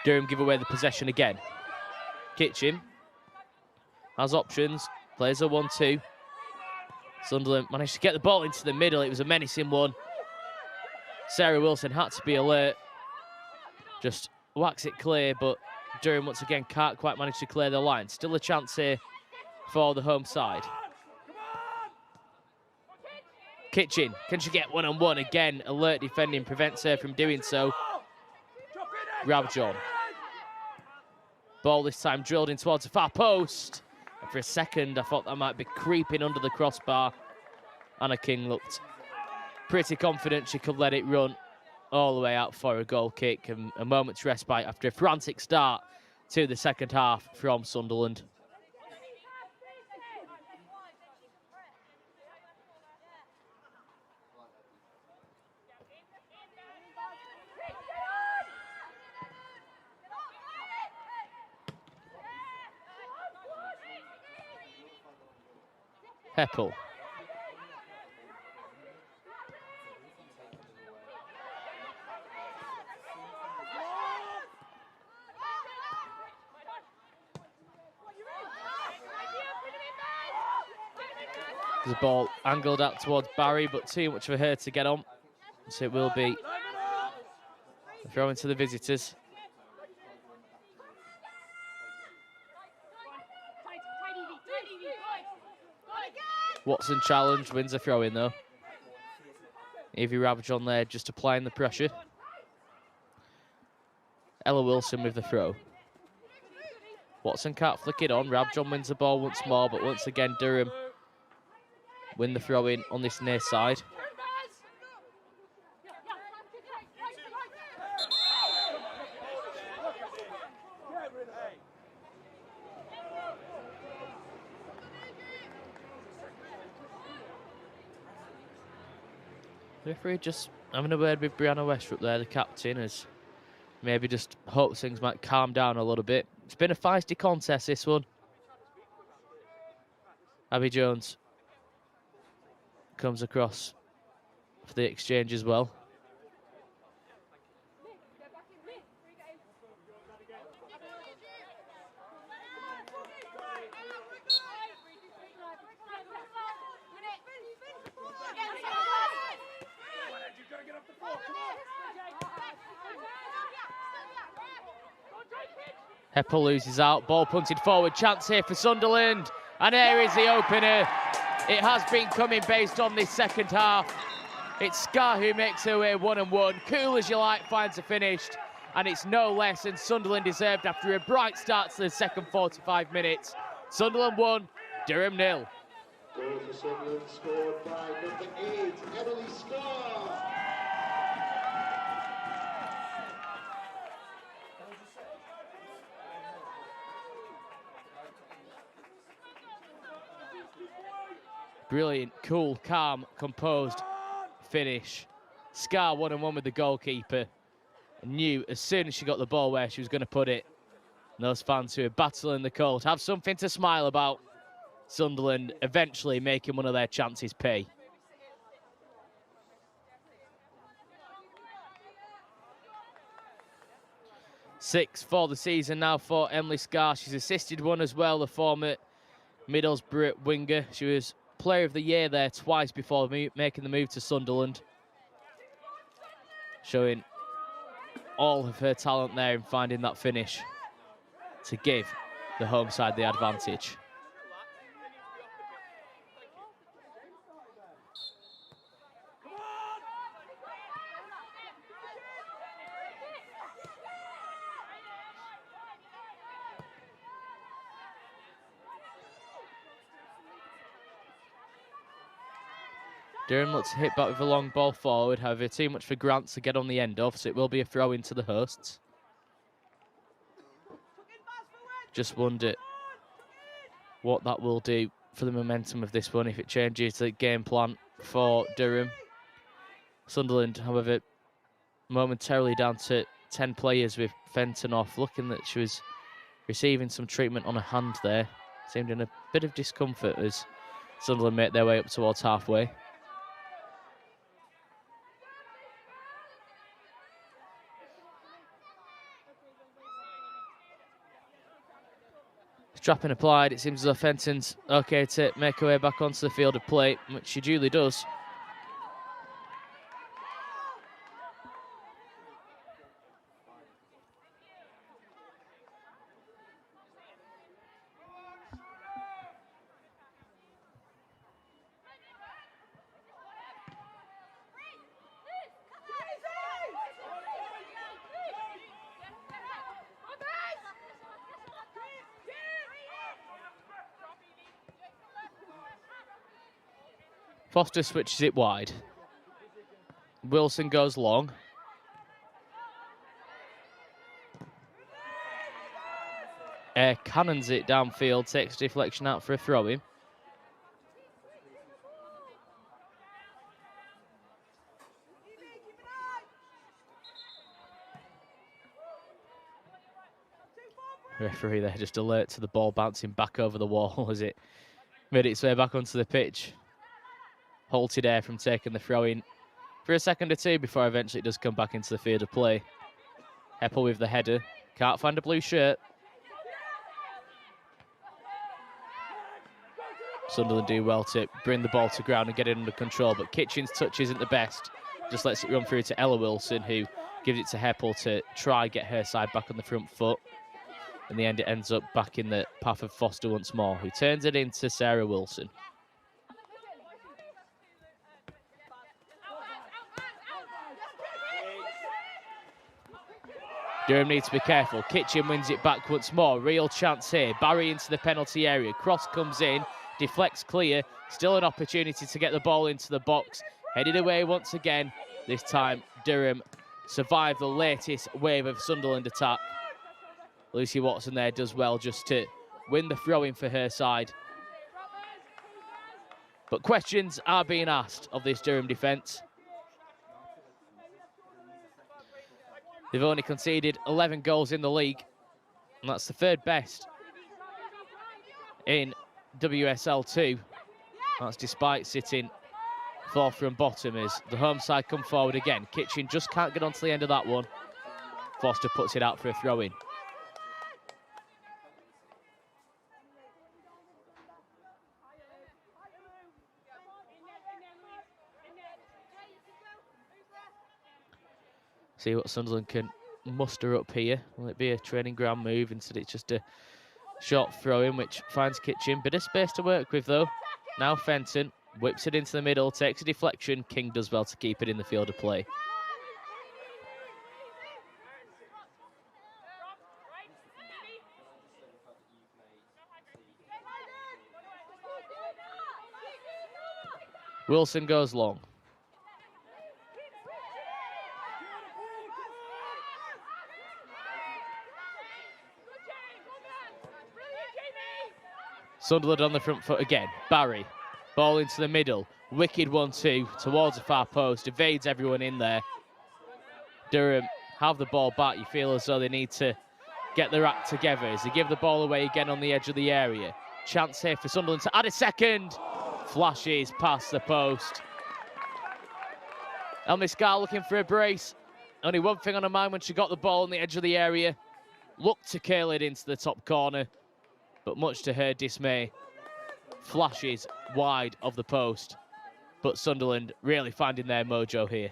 Durham give away the possession again. Kitchen has options, plays a 1-2. Sunderland managed to get the ball into the middle. It was a menacing one. Sarah Wilson had to be alert. Just whacks it clear, but Durham once again can't quite manage to clear the line. Still a chance here for the home side. Kitchen, can she get one-on-one? Again, alert defending prevents her from doing so. Rabjon. Ball this time drilled in towards the far post. And for a second, I thought that might be creeping under the crossbar. Anna King looked pretty confident she could let it run all the way out for a goal kick, and a moment's respite after a frantic start to the second half from Sunderland. Heppel. There's a ball angled out towards Barry, but too much for her to get on. So it will be a throw into the visitors. Watson challenge, wins a throw in though. Evie Rabjon there just applying the pressure. Ella Wilson with the throw. Watson can't flick it on. Rabjon wins the ball once more, but once again Durham win the throw in on this near side. The referee just having a word with Brianna Westrup there, the captain, as maybe just hopes things might calm down a little bit. It's been a feisty contest, this one. Abby Jones comes across for the exchange as well. Heppel loses out, ball punted forward, chance here for Sunderland, and here is the opener. It has been coming based on this second half. It's Scarr who makes her way one-on-one, cool as you like, finds her finished, and it's no less than Sunderland deserved after a bright start to the second 45 minutes. Sunderland 1, Durham 0. Goal for Sunderland scored by number 8, Emily Scarr. Brilliant, cool, calm, composed finish. Scarr one-on-one with the goalkeeper. Knew as soon as she got the ball where she was going to put it. And those fans who are battling the cold have something to smile about. Sunderland eventually making one of their chances pay. Six for the season now for Emily Scarr. She's assisted one as well, the former Middlesbrough winger. She was Player of the Year there twice before making the move to Sunderland. Showing all of her talent there and finding that finish to give the home side the advantage. Durham looks to hit back with a long ball forward, however too much for Grant to get on the end of, so it will be a throw into the hosts. Just wonder what that will do for the momentum of this one, if it changes the game plan for Durham. Sunderland, however, momentarily down to 10 players with Fenton off, looking that she was receiving some treatment on her hand there. Seemed in a bit of discomfort as Sunderland make their way up towards halfway. Strapping applied, it seems as though Fenton's okay to make her way back onto the field of play, which she duly does. Foster switches it wide. Wilson goes long. Cannons it downfield, takes deflection out for a throw-in. Referee there just alert to the ball bouncing back over the wall as it made its way back onto the pitch. Halted air from taking the throw-in for a second or two before eventually it does come back into the field of play. Heppel with the header. Can't find a blue shirt. Sunderland do well to bring the ball to ground and get it under control, but Kitchen's touch isn't the best. Just lets it run through to Ella Wilson, who gives it to Heppel to try get her side back on the front foot. In the end, it ends up back in the path of Foster once more, who turns it into Sarah Wilson. Durham needs to be careful. Kitchen wins it back once more. Real chance here. Barry into the penalty area. Cross comes in. Deflects clear. Still an opportunity to get the ball into the box. Headed away once again. This time, Durham survived the latest wave of Sunderland attack. Lucy Watson there does well just to win the throw-in for her side. But questions are being asked of this Durham defence. They've only conceded 11 goals in the league, and that's the third best in WSL 2. That's despite sitting fourth from bottom as the home side come forward again. Kitchen just can't get onto the end of that one. Foster puts it out for a throw-in. See what Sunderland can muster up here. Will it be a training ground move? Instead, it's just a short throw-in, which finds Kitchen. Bit of space to work with, though. Now Fenton whips it into the middle, takes a deflection. King does well to keep it in the field of play. Wilson goes long. Sunderland on the front foot again. Barry, ball into the middle. Wicked 1-2 towards the far post. Evades everyone in there. Durham have the ball back. You feel as though they need to get their act together as they give the ball away again on the edge of the area. Chance here for Sunderland to add a second. Flashes past the post. Elmiscar looking for a brace. Only one thing on her mind when she got the ball on the edge of the area. Looked to curl it into the top corner, but much to her dismay, flashes wide of the post. But Sunderland really finding their mojo here.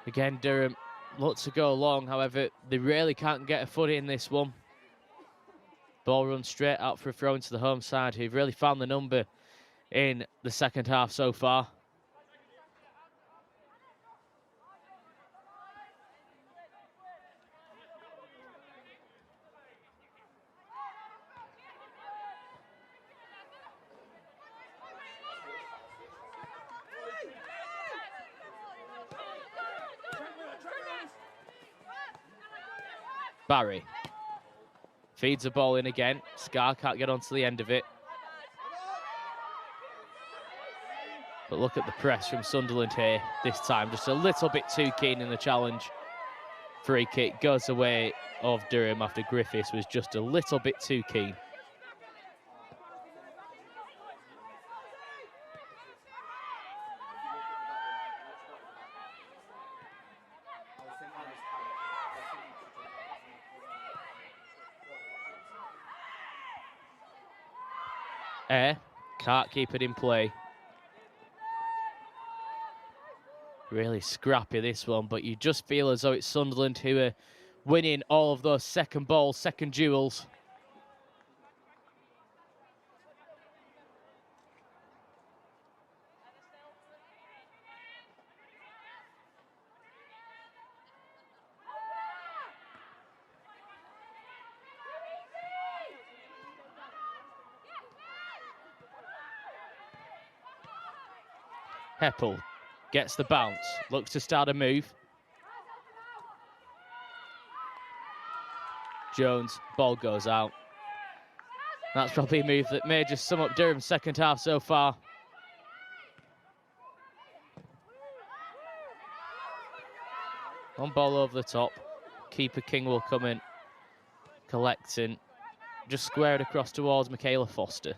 Again, Durham look to go long, however, they really can't get a foot in this one. Ball runs straight out for a throw into the home side, who've really found the number in the second half so far. Barry feeds the ball in again. Scar can't get onto the end of it. But look at the press from Sunderland here this time. Just a little bit too keen in the challenge. Free kick goes away of Durham after Griffiths was just a little bit too keen. Can't keep it in play. Really scrappy this one, but you just feel as though it's Sunderland who are winning all of those second balls, second duels. Heppel gets the bounce, looks to start a move. Jones, ball goes out. That's probably a move that may just sum up Durham's second half so far. One ball over the top. Keeper King will come in, collecting, just squared across towards Michaela Foster.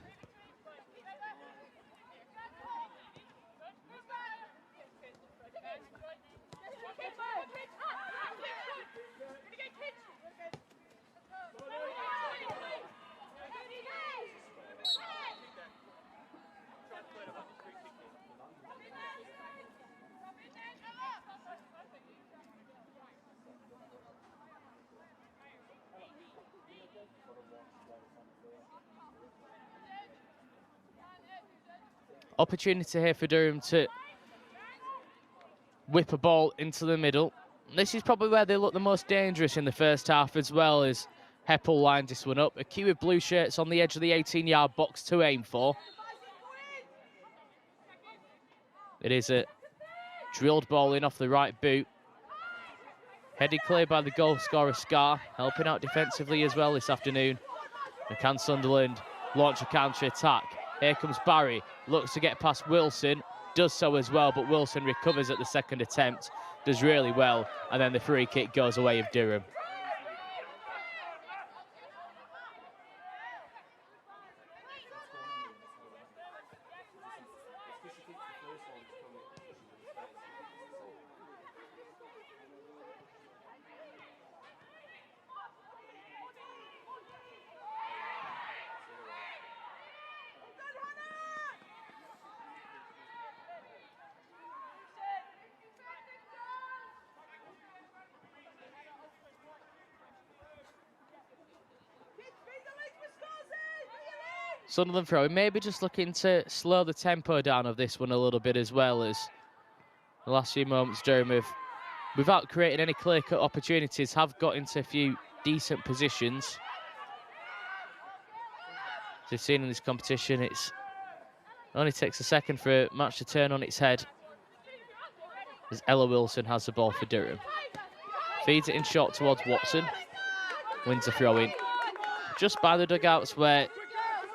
Opportunity here for Durham to whip a ball into the middle. This is probably where they look the most dangerous in the first half as well, as Heppel lines this one up. A queue of blue shirts on the edge of the 18-yard box to aim for. It is a drilled ball in off the right boot. Headed clear by the goal scorer Scar, helping out defensively as well this afternoon. And can Sunderland launch a counter-attack? Here comes Barry, looks to get past Wilson, does so as well, but Wilson recovers at the second attempt, does really well, and then the free kick goes away of Durham. Sunderland throwing, maybe just looking to slow the tempo down of this one a little bit as well, as the last few moments Durham have, without creating any clear-cut opportunities, have got into a few decent positions. As we've seen in this competition, it only takes a second for a match to turn on its head, as Ella Wilson has the ball for Durham. Feeds it in short towards Watson, wins the throw-in. Just by the dugouts where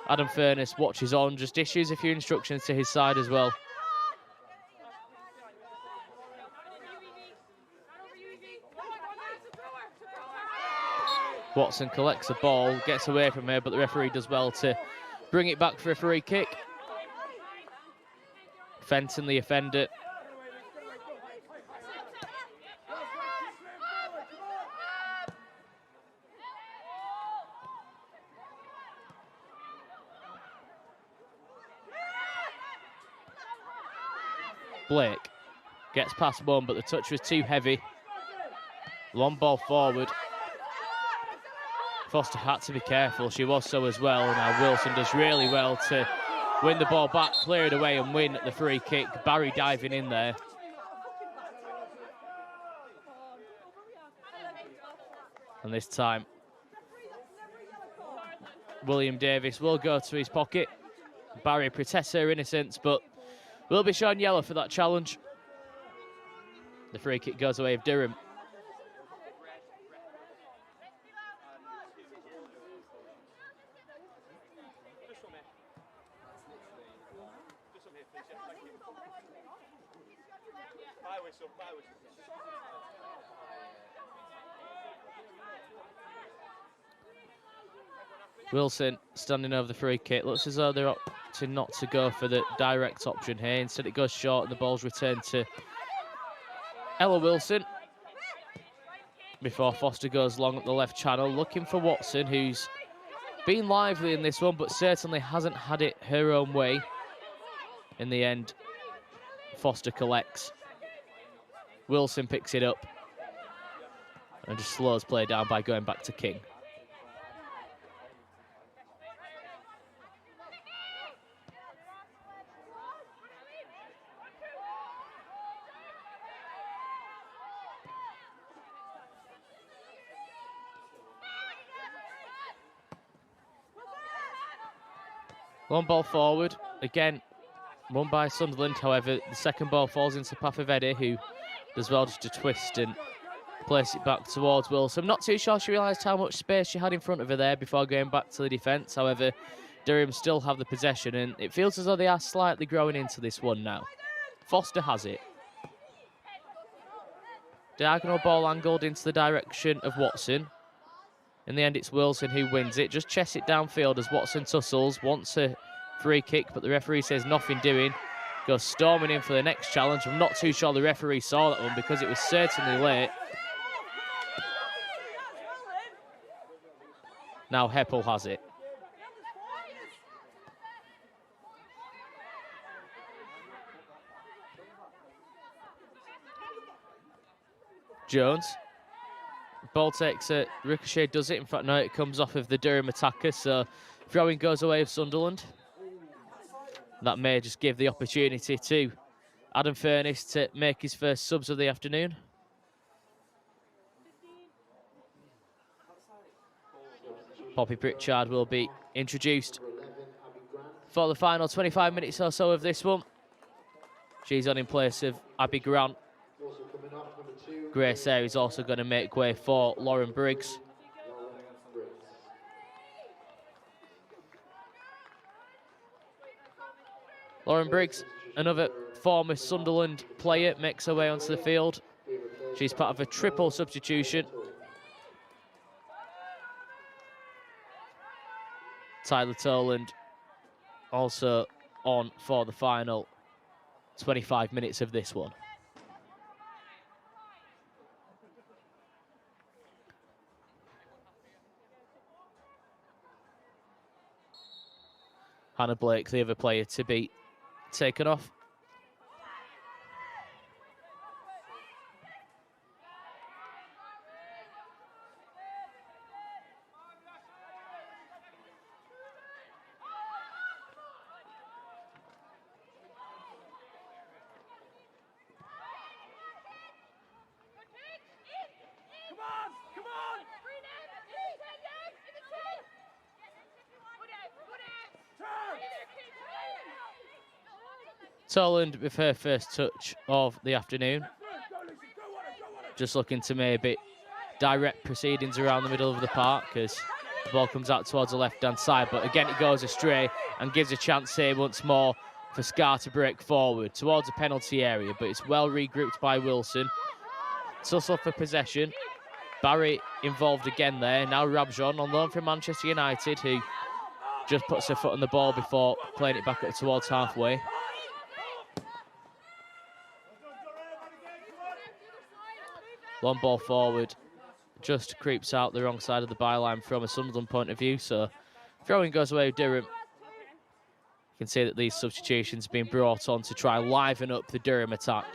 Adam Furness watches on, just issues a few instructions to his side as well. Watson collects the ball, gets away from her, but the referee does well to bring it back for a free kick. Fenton, the offender. Blake gets past one, but the touch was too heavy. Long ball forward. Foster had to be careful. She was so as well. Now Wilson does really well to win the ball back, clear it away and win the free kick. Barry diving in there. And this time, William Davis will go to his pocket. Barry protests her innocence, but will be shown yellow for that challenge. The free kick goes away with Durham. Wilson standing over the free kick. Looks as though they're opting not to go for the direct option here. Instead it goes short and the ball's returned to Ella Wilson. Before Foster goes long up the left channel, looking for Watson, who's been lively in this one, but certainly hasn't had it her own way. In the end, Foster collects. Wilson picks it up and just slows play down by going back to King. Long ball forward, again, won by Sunderland. However, the second ball falls into the path of Eddie, who does well just to twist and place it back towards Wilson. I'm not too sure she realised how much space she had in front of her there before going back to the defence. However, Durham still have the possession, and it feels as though they are slightly growing into this one now. Foster has it. Diagonal ball angled into the direction of Watson. In the end, it's Wilson who wins it. Just chests it downfield as Watson tussles, wants a free kick, but the referee says nothing doing. Goes storming in for the next challenge. I'm not too sure the referee saw that one because it was certainly late. Now Heppel has it. Jones. Ball takes a ricochet, does it. In fact, no, it comes off of the Durham attacker, so throwing goes away with Sunderland. That may just give the opportunity to Adam Furness to make his first subs of the afternoon. Poppy Pritchard will be introduced for the final 25 minutes or so of this one. She's on in place of Abby Grant. Grace Eyre is also going to make way for Lauren Briggs. Lauren Briggs, another former Sunderland player, makes her way onto the field. She's part of a triple substitution. Tyler Toland also on for the final 25 minutes of this one. Hannah Blake, the other player to be taken off. Toland with her first touch of the afternoon. Just looking to maybe direct proceedings around the middle of the park as The ball comes out towards the left-hand side, but again it goes astray and gives a chance here once more for Scar to break forward towards the penalty area, but it's well regrouped by Wilson. Tussle for possession. Barry involved again there. Now Rabjon on loan from Manchester United, who just puts her foot on the ball before playing it back up towards halfway. Long ball forward. Just creeps out the wrong side of the byline from a Sunderland point of view, so throwing goes away with Durham. You can see that these substitutions have been brought on to try and liven up the Durham attack.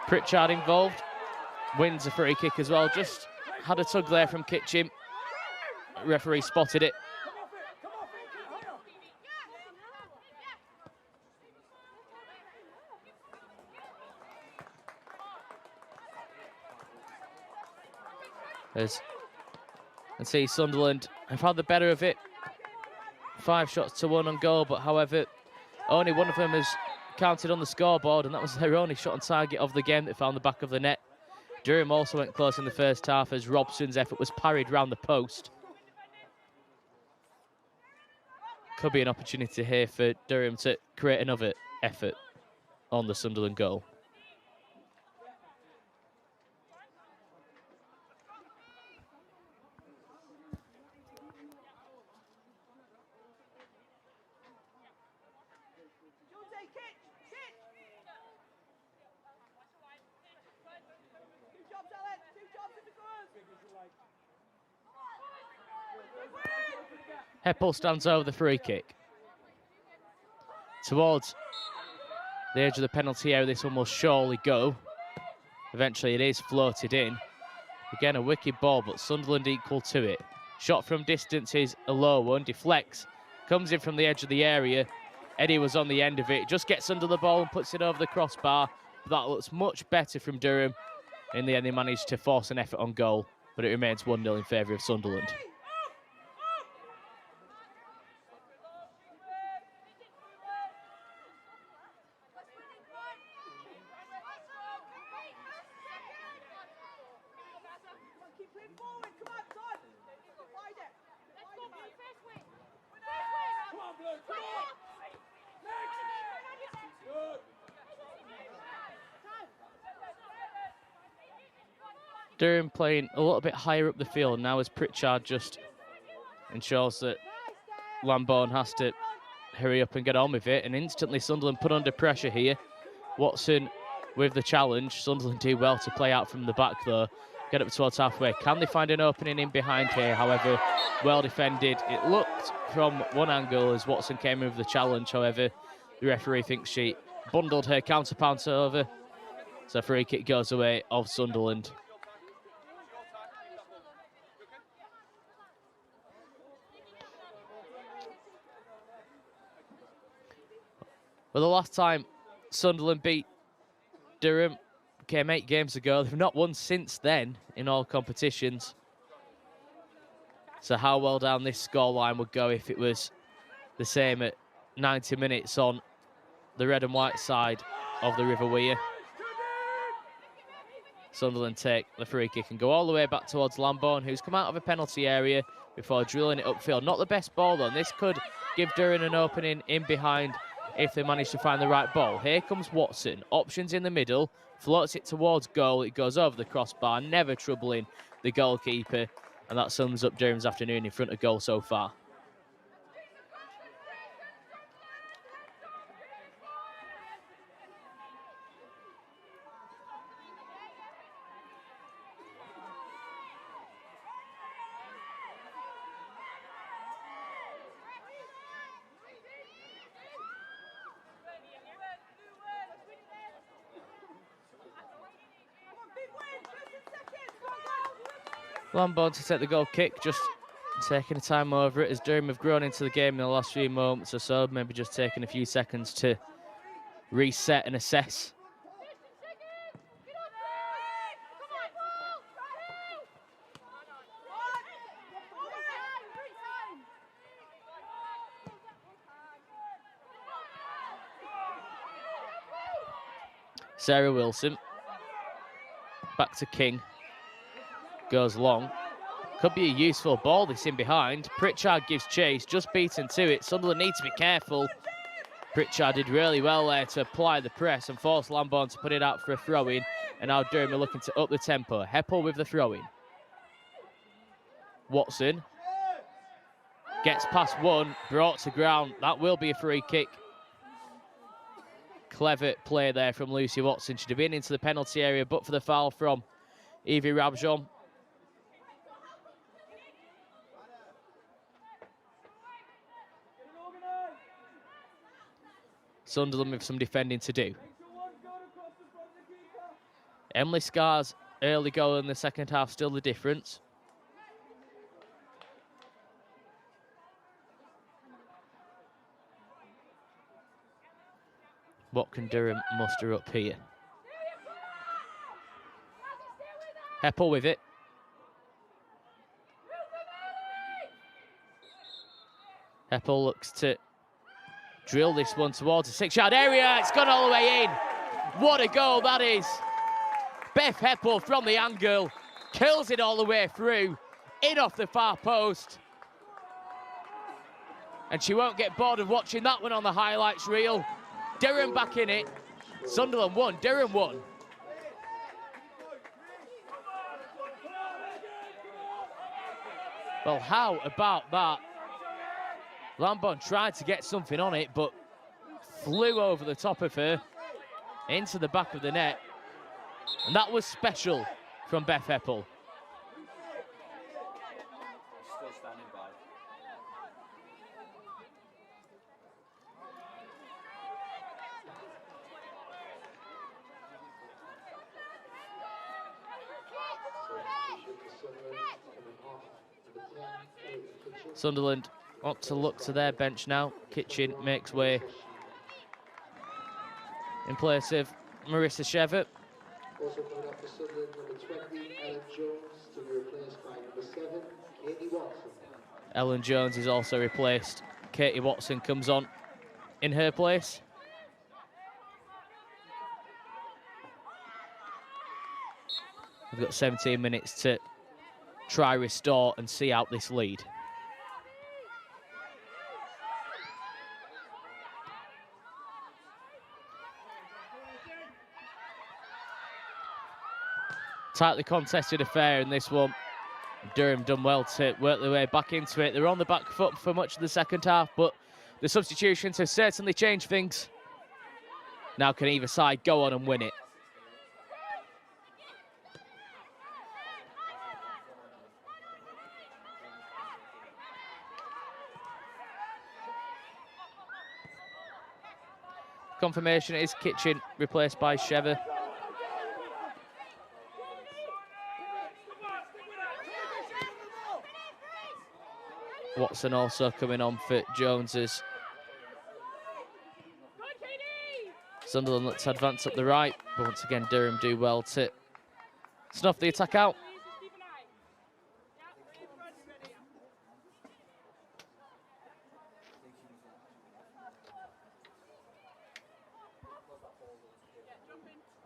Pritchard involved, wins a free kick as well. Just had a tug there from Kitchen. Referee spotted it. As and see Sunderland have had the better of it. 5 shots to 1 on goal, but however, only one of them has counted on the scoreboard, and that was their only shot on target of the game that found the back of the net. Durham also went close in the first half as Robson's effort was parried round the post. Could be an opportunity here for Durham to create another effort on the Sunderland goal. Heppel stands over the free kick. Towards the edge of the penalty area, this one will surely go. Eventually it is floated in. Again, a wicked ball, but Sunderland equal to it. Shot from distance is a low one, deflects, comes in from the edge of the area. Eddie was on the end of it, just gets under the ball and puts it over the crossbar. That looks much better from Durham. In the end, they managed to force an effort on goal, but it remains 1-0 in favour of Sunderland. Durham playing a little bit higher up the field now as Pritchard just ensures that Lambourne has to hurry up and get on with it. And instantly Sunderland put under pressure here. Watson with the challenge. Sunderland do well to play out from the back though. Get up towards halfway. Can they find an opening in behind here? However, well defended. It looked from one angle as Watson came in with the challenge. However, the referee thinks she bundled her counterpart over. So free kick goes away of Sunderland. Well, the last time Sunderland beat Durham came 8 games ago. They've not won since then in all competitions. So how well down this scoreline would go if it was the same at 90 minutes on the red and white side of the River Wear. Sunderland take the free kick and go all the way back towards Lambourne, who's come out of a penalty area before drilling it upfield. Not the best ball, though. And this could give Durham an opening in behind if they manage to find the right ball. Here comes Watson. Options in the middle. Floats it towards goal. It goes over the crossbar, never troubling the goalkeeper. And that sums up Durham's afternoon in front of goal so far. Lambourne to take the goal kick, just taking a time over it as Durham have grown into the game in the last few moments or so, maybe just taking a few seconds to reset and assess. Sarah Wilson. Back to King. Goes long. Could be a useful ball, this in behind. Pritchard gives chase, just beaten to it. Sunderland need to be careful. Pritchard did really well there to apply the press and force Lambourne to put it out for a throw-in. And now Durham are looking to up the tempo. Heppel with the throw-in. Watson gets past one, brought to ground. That will be a free kick. Clever play there from Lucy Watson. Should have been into the penalty area, but for the foul from Evie Rabjon. Sunderland with some defending to do. Emily Scar's early goal in the second half still the difference. What can Durham muster up here? Heppel with it. Heppel looks to drill this one towards the 6-yard area. It's gone all the way in. What a goal that is. Beth Heppel from the angle. Kills it all the way through. In off the far post. And she won't get bored of watching that one on the highlights reel. Durham back in it. Sunderland won. Durham won. Well, how about that? Lambourne tried to get something on it, but flew over the top of her into the back of the net. And that was special from Beth Heppel. Still standing by. Sunderland want to look to their bench now. Kitchen makes way in place of Marissa Shever. Also coming up for Sunderland, number 20, Ellen Jones, to be replaced by number 7, Katie Watson. Ellen Jones is also replaced. Katie Watson comes on in her place. We've got 17 minutes to try restore and see out this lead. Tightly contested affair in this one. Durham done well to work their way back into it. They were on the back foot for much of the second half, but the substitutions have certainly changed things. Now can either side go on and win it? Confirmation is Kitchen replaced by Shever. Watson also coming on for Jones's. Sunderland looks to advance up the right, but once again Durham do well to snuff the attack out.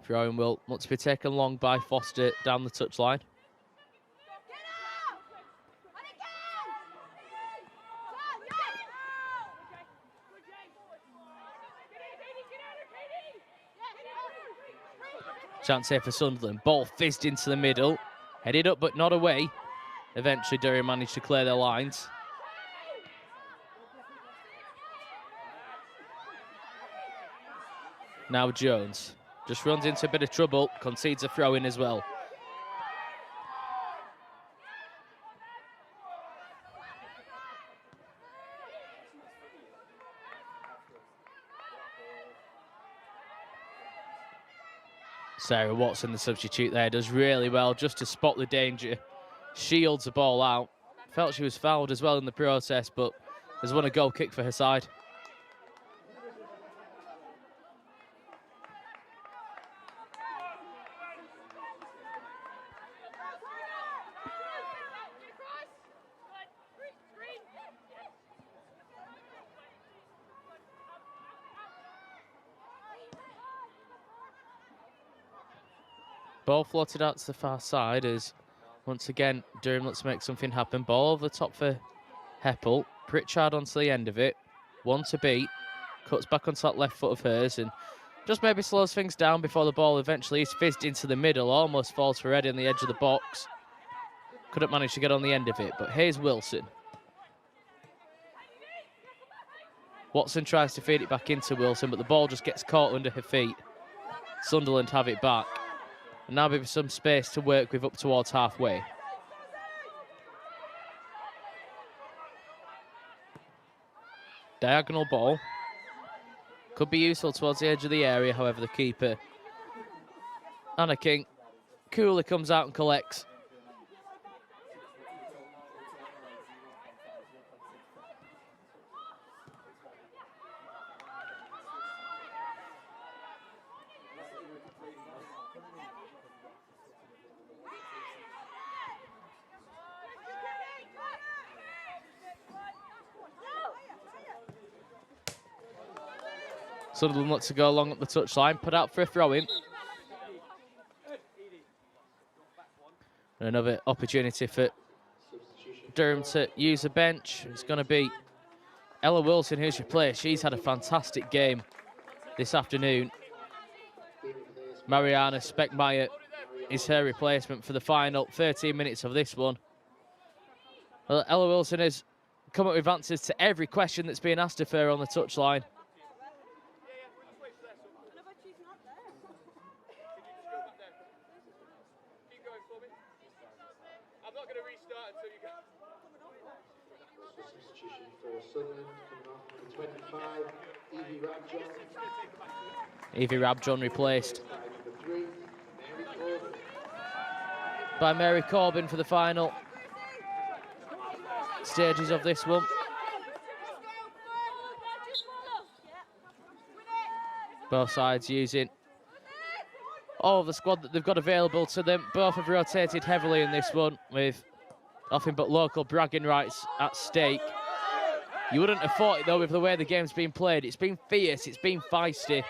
Throwing will want to be taken long by Foster down the touchline. Chance here for Sunderland. Ball fizzed into the middle. Headed up but not away. Eventually Durham managed to clear their lines. Now Jones just runs into a bit of trouble. Concedes a throw-in as well. Sarah Watson, the substitute there, does really well just to spot the danger. Shields the ball out. Felt she was fouled as well in the process, but has won a goal kick for her side. Ball floated out to the far side as, once again, Durham looks to make something happen. Ball over the top for Heppel. Pritchard onto the end of it. One to beat. Cuts back onto that left foot of hers and just maybe slows things down before the ball eventually is fizzed into the middle. Almost falls for Eddie on the edge of the box. Couldn't manage to get on the end of it, but here's Wilson. Watson tries to feed it back into Wilson, but the ball just gets caught under her feet. Sunderland have it back. And now maybe some space to work with up towards halfway. Diagonal ball. Could be useful towards the edge of the area, however, the keeper, Anna King, coolly comes out and collects. Sunderland looks to go along up the touchline, put out for a throw-in. Another opportunity for Durham to use a bench. It's going to be Ella Wilson, who's replaced. She's had a fantastic game this afternoon. Mariana Speckmeyer is her replacement for the final 13 minutes of this one. Well, Ella Wilson has come up with answers to every question that's been asked of her on the touchline. Substitution for Sunderland coming off number 25, Evie Rabjohn replaced by Mary Corbin for the final stages of this one. Both sides using all of the squad that they've got available to them. Both have rotated heavily in this one with nothing but local bragging rights at stake. You wouldn't have thought it though with the way the game's been played. It's been fierce, it's been feisty.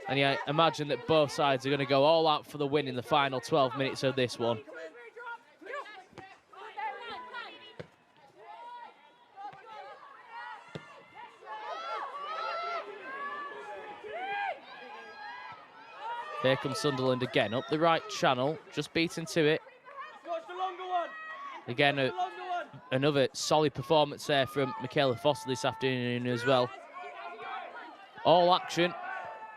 And yeah, imagine that both sides are going to go all out for the win in the final 12 minutes of this one. Here comes Sunderland again, up the right channel, just beaten to it. Again, another solid performance there from Michaela Foster this afternoon as well. All action,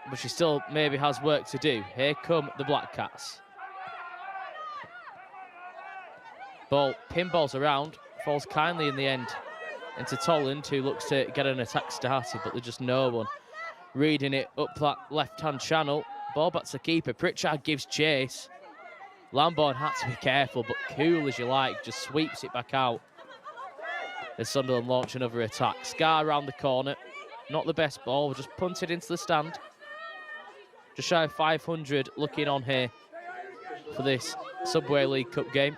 but she still maybe has work to do. Here come the Black Cats. Ball pinballs around, falls kindly in the end into Tolland, who looks to get an attack started, but there's just no one reading it up that left-hand channel. Ball back to the keeper. Pritchard gives chase. Lambourne had to be careful, but cool as you like, just sweeps it back out as Sunderland launch another attack. Scar around the corner. Not the best ball, just punted into the stand. Just shy of 500 looking on here for this Subway League Cup game.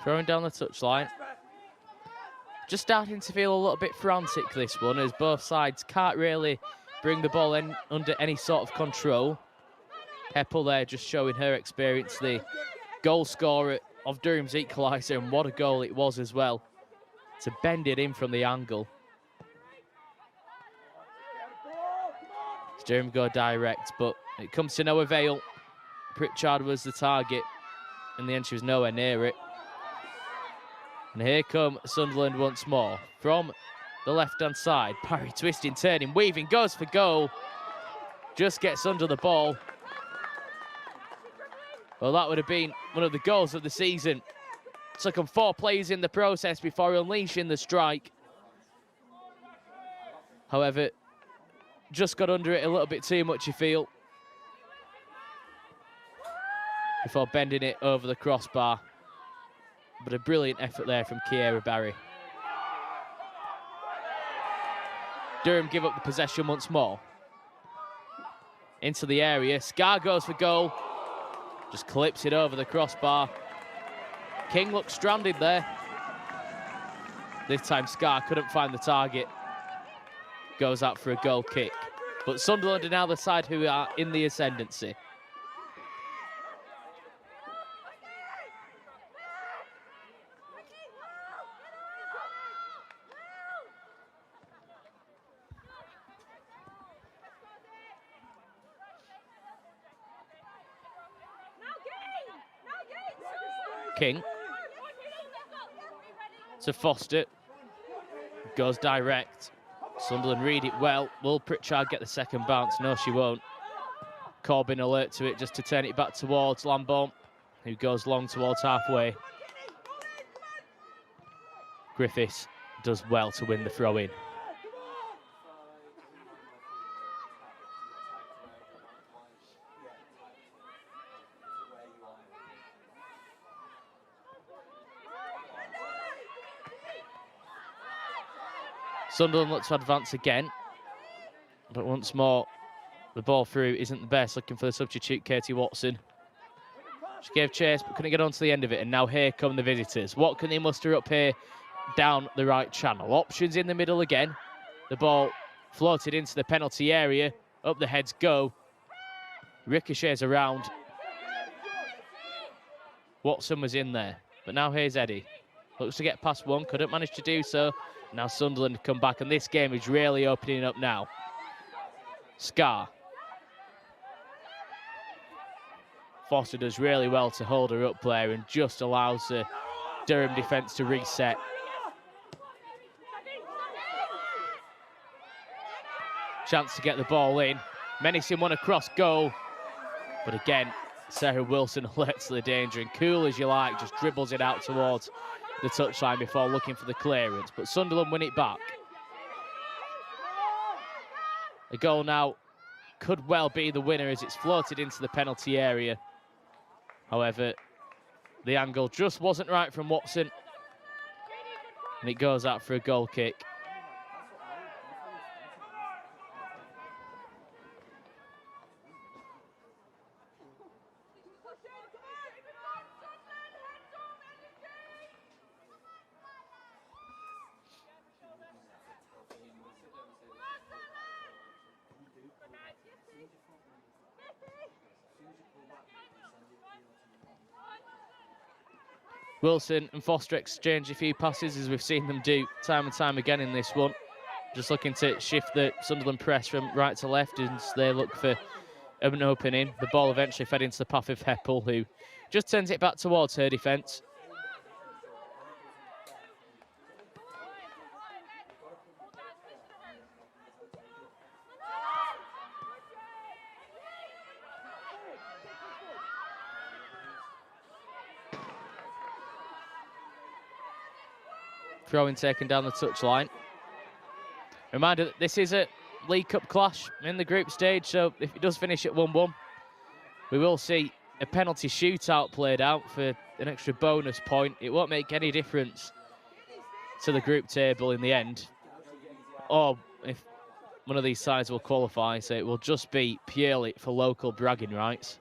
Throwing down the touchline. Just starting to feel a little bit frantic, this one, as both sides can't really bring the ball in under any sort of control. Heppel there just showing her experience, the goal scorer of Durham's equaliser, and what a goal it was as well, to bend it in from the angle. Durham go direct, but it comes to no avail. Pritchard was the target. In the end, she was nowhere near it. And here come Sunderland once more. From the left-hand side, Parry twisting, turning, weaving, goes for goal. Just gets under the ball. Well, that would have been one of the goals of the season. Took him 4 plays in the process before unleashing the strike. However, just got under it a little bit too much, you feel. before bending it over the crossbar. But a brilliant effort there from Kiera Barry. Durham give up the possession once more. Into the area, Scar goes for goal. Just clips it over the crossbar. King looks stranded there. This time Scar couldn't find the target. Goes out for a goal kick. But Sunderland are now the side who are in the ascendancy. King to Foster, goes direct. Sunderland read it well. Will Pritchard get the second bounce? No, she won't. Corbin alert to it just to turn it back towards Lamborn, who goes long towards halfway. Griffiths does well to win the throw-in. Sunderland look to advance again, but once more, the ball through isn't the best, looking for the substitute, Katie Watson. She gave chase, but couldn't get on to the end of it, and now here come the visitors. What can they muster up here down the right channel? Options in the middle again. The ball floated into the penalty area. Up the heads go. Ricochets around. Watson was in there, but now here's Eddie. Looks to get past one, couldn't manage to do so. Now Sunderland come back, and this game is really opening up now. Scar. Foster does really well to hold her up there and just allows the Durham defence to reset. Chance to get the ball in. Menacing one across goal. But again, Sarah Wilson alerts to the danger, and cool as you like, just dribbles it out towards the touchline before looking for the clearance. But Sunderland win it back. The goal now could well be the winner as it's floated into the penalty area. However, the angle just wasn't right from Watson, and it goes out for a goal kick. Wilson and Foster exchange a few passes, as we've seen them do time and time again in this one. Just looking to shift the Sunderland press from right to left as they look for an opening. The ball eventually fed into the path of Heppel, who just turns it back towards her defence. Throw-in taken down the touchline. Reminder that this is a League Cup clash in the group stage, so if it does finish at 1-1, we will see a penalty shootout played out for an extra bonus point. It won't make any difference to the group table in the end, or if one of these sides will qualify, so it will just be purely for local bragging rights.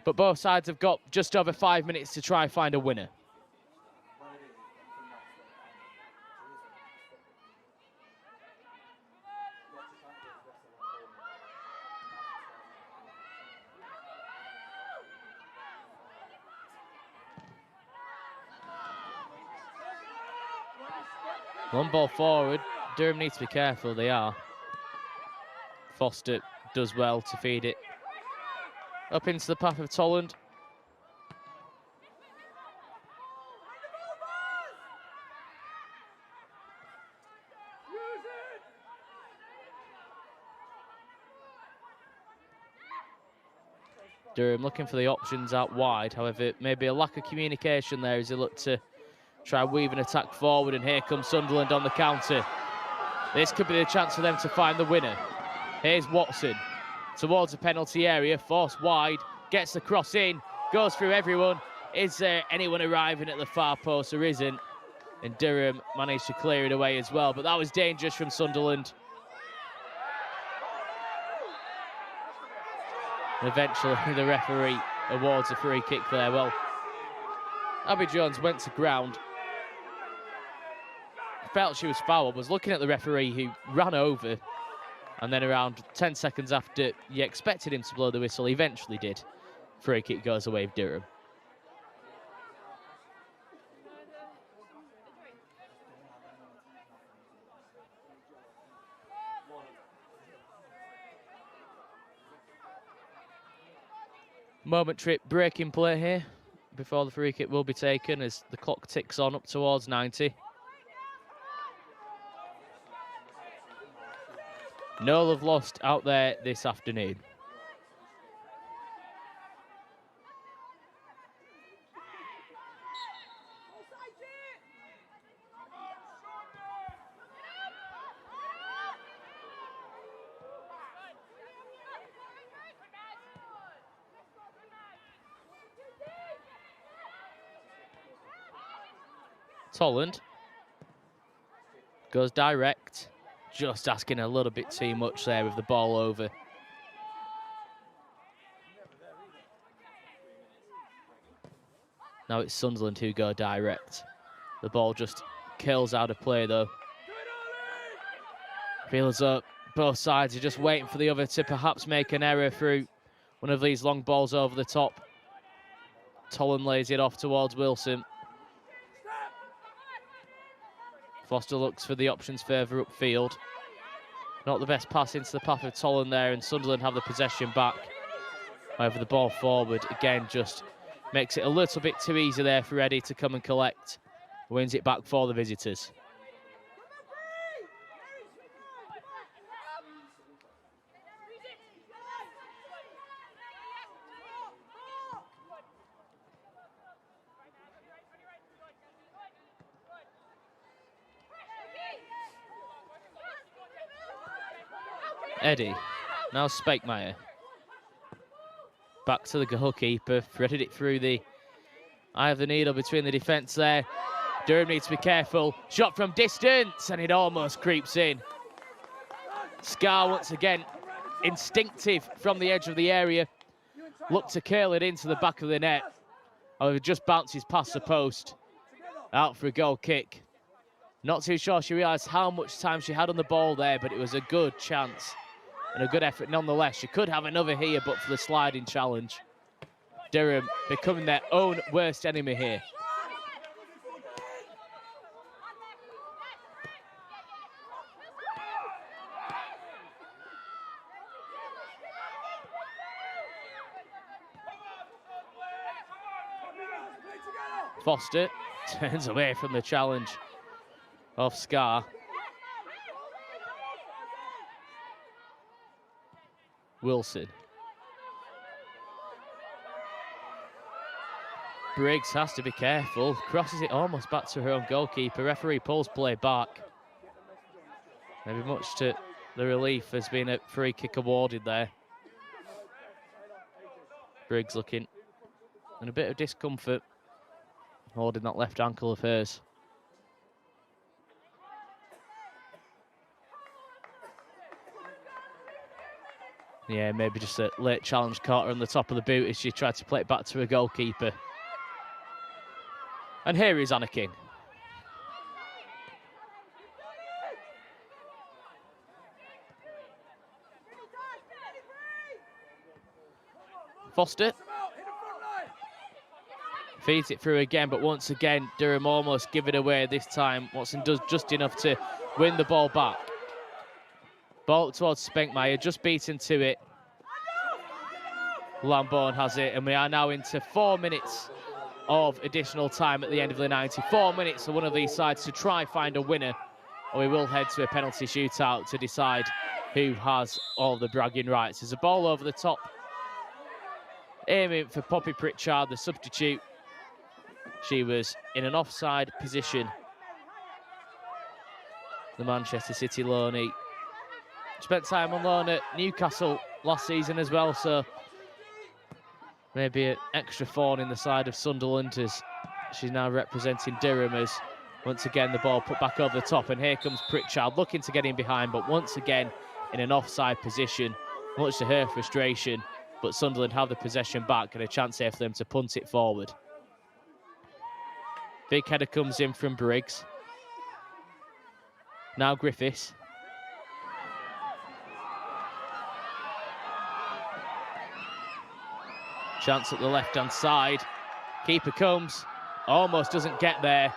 But both sides have got just over 5 minutes to try and find a winner. One ball forward. Durham needs to be careful, they are. Foster does well to feed it up into the path of Tolland. Durham looking for the options out wide. However, maybe a lack of communication there as they look to try and weave an attack forward, and here comes Sunderland on the counter. This could be the chance for them to find the winner. Here's Watson. towards the penalty area, forced wide, gets the cross in, goes through everyone. Is there anyone arriving at the far post? There isn't. And Durham managed to clear it away as well, but that was dangerous from Sunderland. And eventually the referee awards a free kick there. Well, Abby Jones went to ground, felt she was fouled, was looking at the referee who ran over, and then around 10 seconds after you expected him to blow the whistle, he eventually did. Free kick goes away with Durham. Momentary break in play here before the free kick will be taken as the clock ticks on up towards 90. No love lost out there this afternoon. Tolland goes direct, just asking a little bit too much there with the ball over. Now it's Sunderland who go direct. The ball just kills out of play though. Feels up, both sides are just waiting for the other to perhaps make an error through one of these long balls over the top. Tolland lays it off towards Wilson. Foster looks for the options further upfield. Not the best pass into the path of Tolland there, and Sunderland have the possession back. However, the ball forward, again, just makes it a little bit too easy there for Eddie to come and collect. Wins it back for the visitors. Eddie, now Speckmeyer. Back to the goalkeeper, threaded it through the eye of the needle between the defence there. Durham needs to be careful. Shot from distance, and it almost creeps in. Scar once again, instinctive from the edge of the area. Looked to curl it into the back of the net. However, just bounces past the post. Out for a goal kick. Not too sure she realised how much time she had on the ball there, but it was a good chance. And a good effort nonetheless. She could have another here, but for the sliding challenge. Durham becoming their own worst enemy here. Foster turns away from the challenge of Scar. Wilson. Briggs has to be careful. Crosses it almost back to her own goalkeeper. Referee pulls play back. Maybe much to the relief has been a free kick awarded there. Briggs looking in a bit of discomfort, holding that left ankle of hers. Yeah, maybe just a late challenge caught her on the top of the boot as she tried to play it back to her goalkeeper. And here is Anna King. Foster. Feeds it through again, but once again, Durham almost give it away this time. Watson does just enough to win the ball back. Ball towards Speckmeyer, just beaten to it. Lambourne has it, and we are now into 4 minutes of additional time at the end of the 90. 4 minutes for one of these sides to try find a winner, or we will head to a penalty shootout to decide who has all the bragging rights. There's a ball over the top, aiming for Poppy Pritchard, the substitute. She was in an offside position. The Manchester City loanee Spent time on loan at Newcastle last season as well, so maybe an extra thorn in the side of Sunderland as she's now representing Durham as once again the ball put back over the top, and here comes Pritchard looking to get in behind, but once again in an offside position, much to her frustration, but Sunderland have the possession back and a chance here for them to punt it forward. Big header comes in from Briggs. Now Griffiths. Chance at the left-hand side. Keeper comes, almost doesn't get there.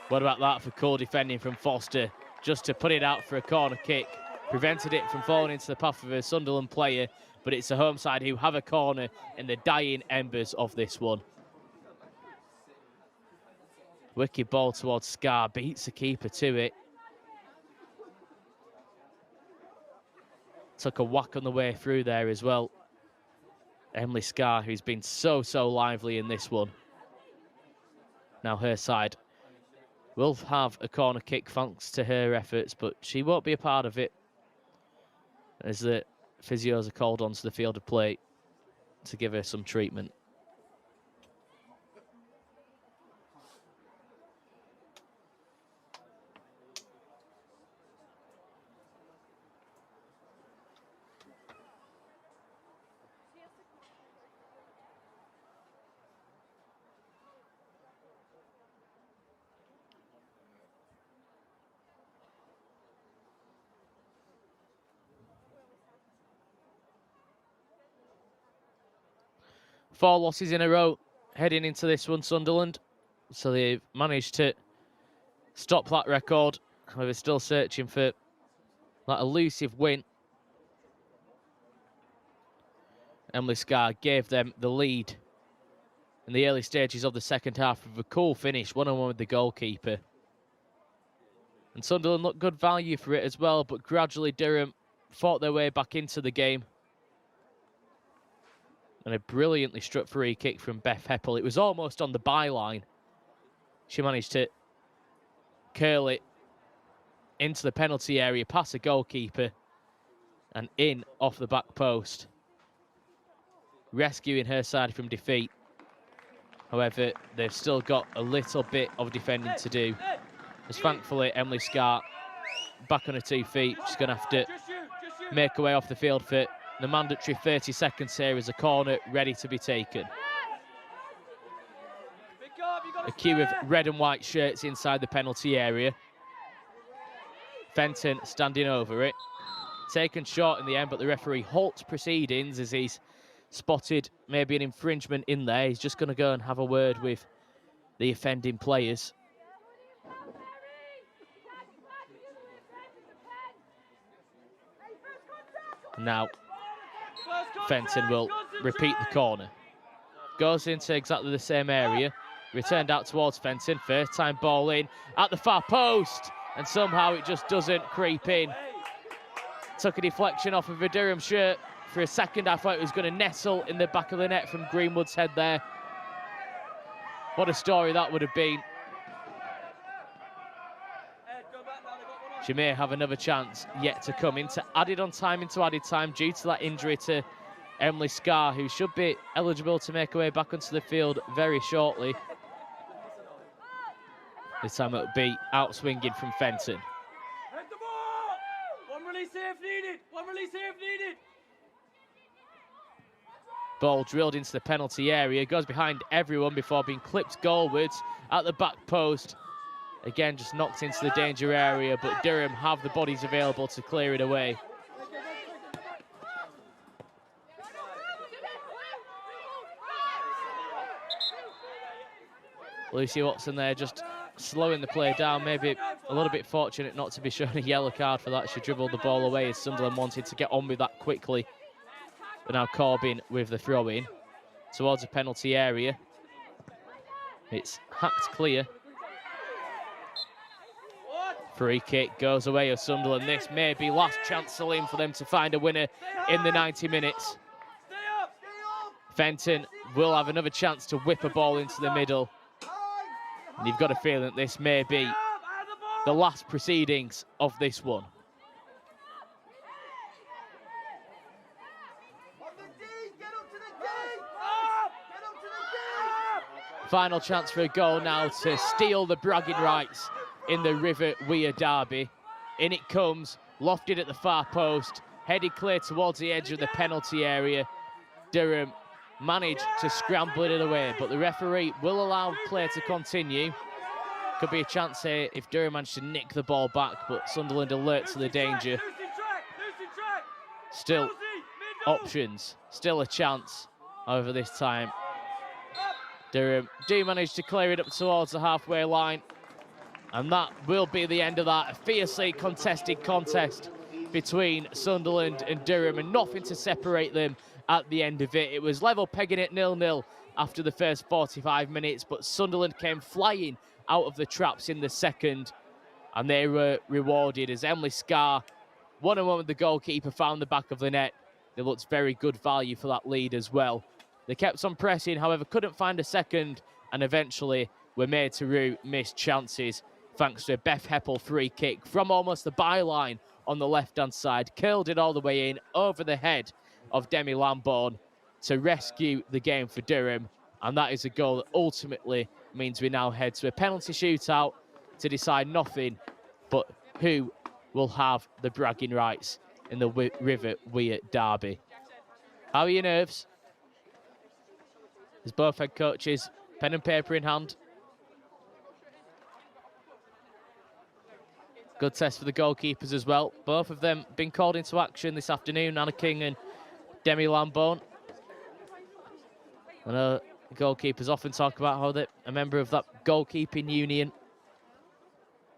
What about that for cool defending from Foster? Just to put it out for a corner kick. Prevented it from falling into the path of a Sunderland player, but it's the home side who have a corner in the dying embers of this one. Wicked ball towards Scar, beats the keeper to it. Took a whack on the way through there as well. Emily Scar, who's been so lively in this one. Now her side will have a corner kick thanks to her efforts, but she won't be a part of it as the physios are called onto the field of play to give her some treatment. Four losses in a row heading into this one, Sunderland. So they've managed to stop that record. However, still searching for that elusive win. Emily Scar gave them the lead in the early stages of the second half with a cool finish, one-on-one with the goalkeeper. And Sunderland looked good value for it as well, but gradually Durham fought their way back into the game. And a brilliantly struck free kick from Beth Heppel. It was almost on the byline. She managed to curl it into the penalty area, past the goalkeeper, and in off the back post, rescuing her side from defeat. However, they've still got a little bit of defending to do. As thankfully, Emily Scar back on her 2 feet. She's going to have to make her way off the field for the mandatory 30 seconds here as a corner ready to be taken. A queue of red and white shirts inside the penalty area. Fenton standing over it. Taken short in the end, but the referee halts proceedings as he's spotted maybe an infringement in there. He's just going to go and have a word with the offending players. Now, Fenton will repeat the corner. Goes into exactly the same area. Returned out towards Fenton. First time ball in at the far post. And somehow it just doesn't creep in. Took a deflection off of a Durham shirt. For a second, I thought it was going to nestle in the back of the net from Greenwood's head there. What a story that would have been. She may have another chance yet to come into added time due to that injury to Emily Scar, who should be eligible to make her way back onto the field very shortly. This time it'll be out swinging from Fenton. One release here if needed. One release here if needed. Ball drilled into the penalty area, goes behind everyone before being clipped goalwards at the back post. Again, just knocked into the danger area, but Durham have the bodies available to clear it away. Lucy Watson there just slowing the play down, maybe a little bit fortunate not to be shown a yellow card for that. She dribbled the ball away as Sunderland wanted to get on with that quickly. But now Corbyn with the throw-in towards the penalty area. It's hacked clear. Free kick goes away of Sunderland. This may be last chance saloon for them to find a winner in the 90 minutes. Fenton will have another chance to whip a ball into the middle. And you've got a feeling that this may be the last proceedings of this one. Final chance for a goal now to steal the bragging rights in the River Weir derby. In it comes, lofted at the far post, headed clear towards the edge of the penalty area. Durham managed to scramble it away, but the referee will allow play to continue. Could be a chance here if Durham managed to nick the ball back, but Sunderland alert to the danger. Still options, still a chance over this time. Durham do manage to clear it up towards the halfway line, and that will be the end of that. A fiercely contested contest between Sunderland and Durham, and nothing to separate them at the end of it. It was level pegging at 0-0 after the first 45 minutes, but Sunderland came flying out of the traps in the second, and they were rewarded as Emily Scarr, one-on-one with the goalkeeper, found the back of the net. It looked very good value for that lead as well. They kept on pressing, however, couldn't find a second, and eventually were made to rue missed chances thanks to a Beth Heppel free kick from almost the byline on the left-hand side, curled it all the way in over the head of Demi Lambourne to rescue the game for Durham, and that is a goal that ultimately means we now head to a penalty shootout to decide nothing but who will have the bragging rights in the River Weir derby. How are your nerves? As both head coaches, pen and paper in hand. Good test for the goalkeepers as well. Both of them been called into action this afternoon, Anna King and Demi Lambourne. I know goalkeepers often talk about how they're a member of that goalkeeping union,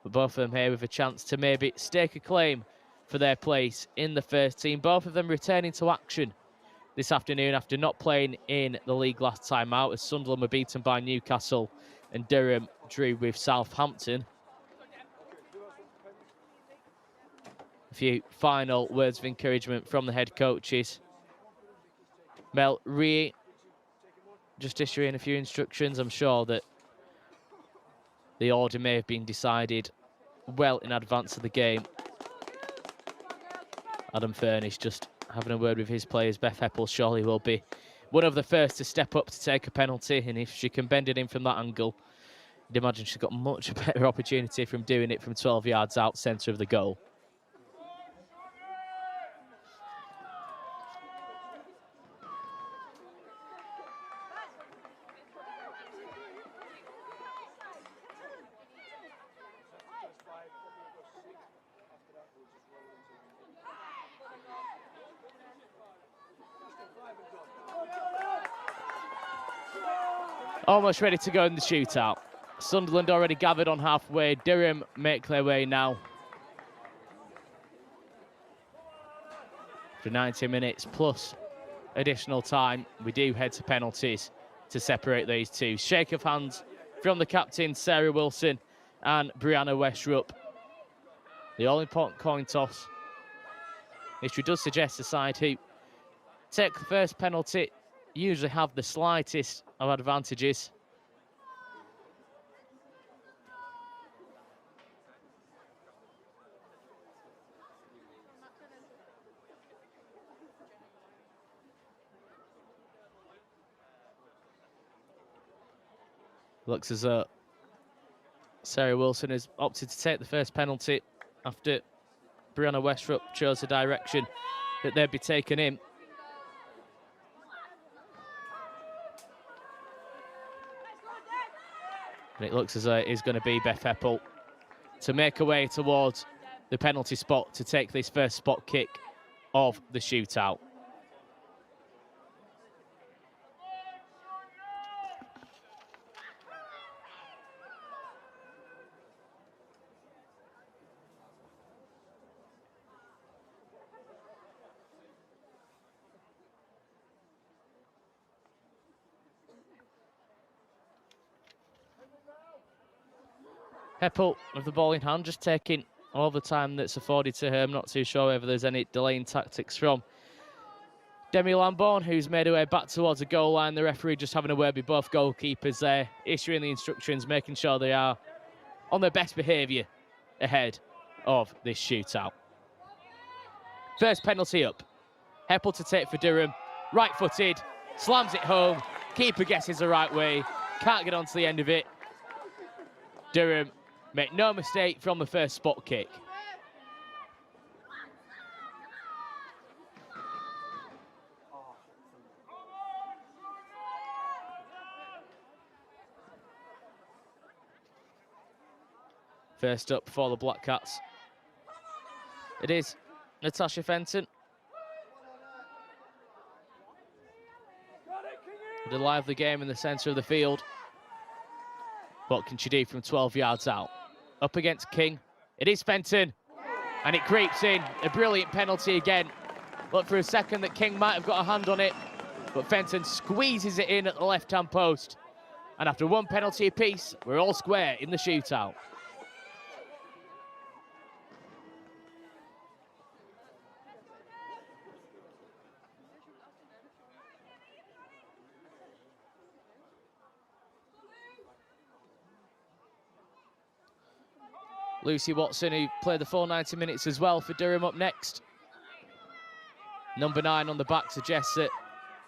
but both of them here with a chance to maybe stake a claim for their place in the first team. Both of them returning to action this afternoon after not playing in the league last time out, as Sunderland were beaten by Newcastle and Durham drew with Southampton. A few final words of encouragement from the head coaches. Mel Rhee just issuing a few instructions. I'm sure that the order may have been decided well in advance of the game. Adam Furnish just having a word with his players. Beth Heppel surely will be one of the first to step up to take a penalty, and if she can bend it in from that angle, I'd imagine she's got much better opportunity from doing it from 12 yards out centre of the goal. Almost ready to go in the shootout. Sunderland already gathered on halfway. Durham make their way now. For 90 minutes plus additional time, we do head to penalties to separate these two. Shake of hands from the captain, Sarah Wilson, and Brianna Westrup. The all-important coin toss. History does suggest the side who take the first penalty usually have the slightest of advantages. Looks as though Sarah Wilson has opted to take the first penalty after Brianna Westrup chose the direction that they'd be taken in. And it looks as though it is going to be Beth Heppel to make her way towards the penalty spot to take this first spot kick of the shootout. Heppel with the ball in hand, just taking all the time that's afforded to her. I'm not too sure whether there's any delaying tactics from Demi Lambourne, who's made her way back towards the goal line. The referee just having a word with both goalkeepers there, issuing the instructions, making sure they are on their best behaviour ahead of this shootout. First penalty up. Heppel to take for Durham. Right-footed, slams it home. Keeper guesses the right way. Can't get onto the end of it. Durham make no mistake from the first spot kick. First up for the Black Cats, it is Natasha Fenton. The lively game in the centre of the field. What can she do from 12 yards out? Up against King. It is Fenton. And it creeps in. A brilliant penalty again. Looked for a second that King might have got a hand on it. But Fenton squeezes it in at the left-hand post. And after one penalty apiece, we're all square in the shootout. Lucy Watson, who played the full 90 minutes as well for Durham, up next. Number 9 on the back suggests that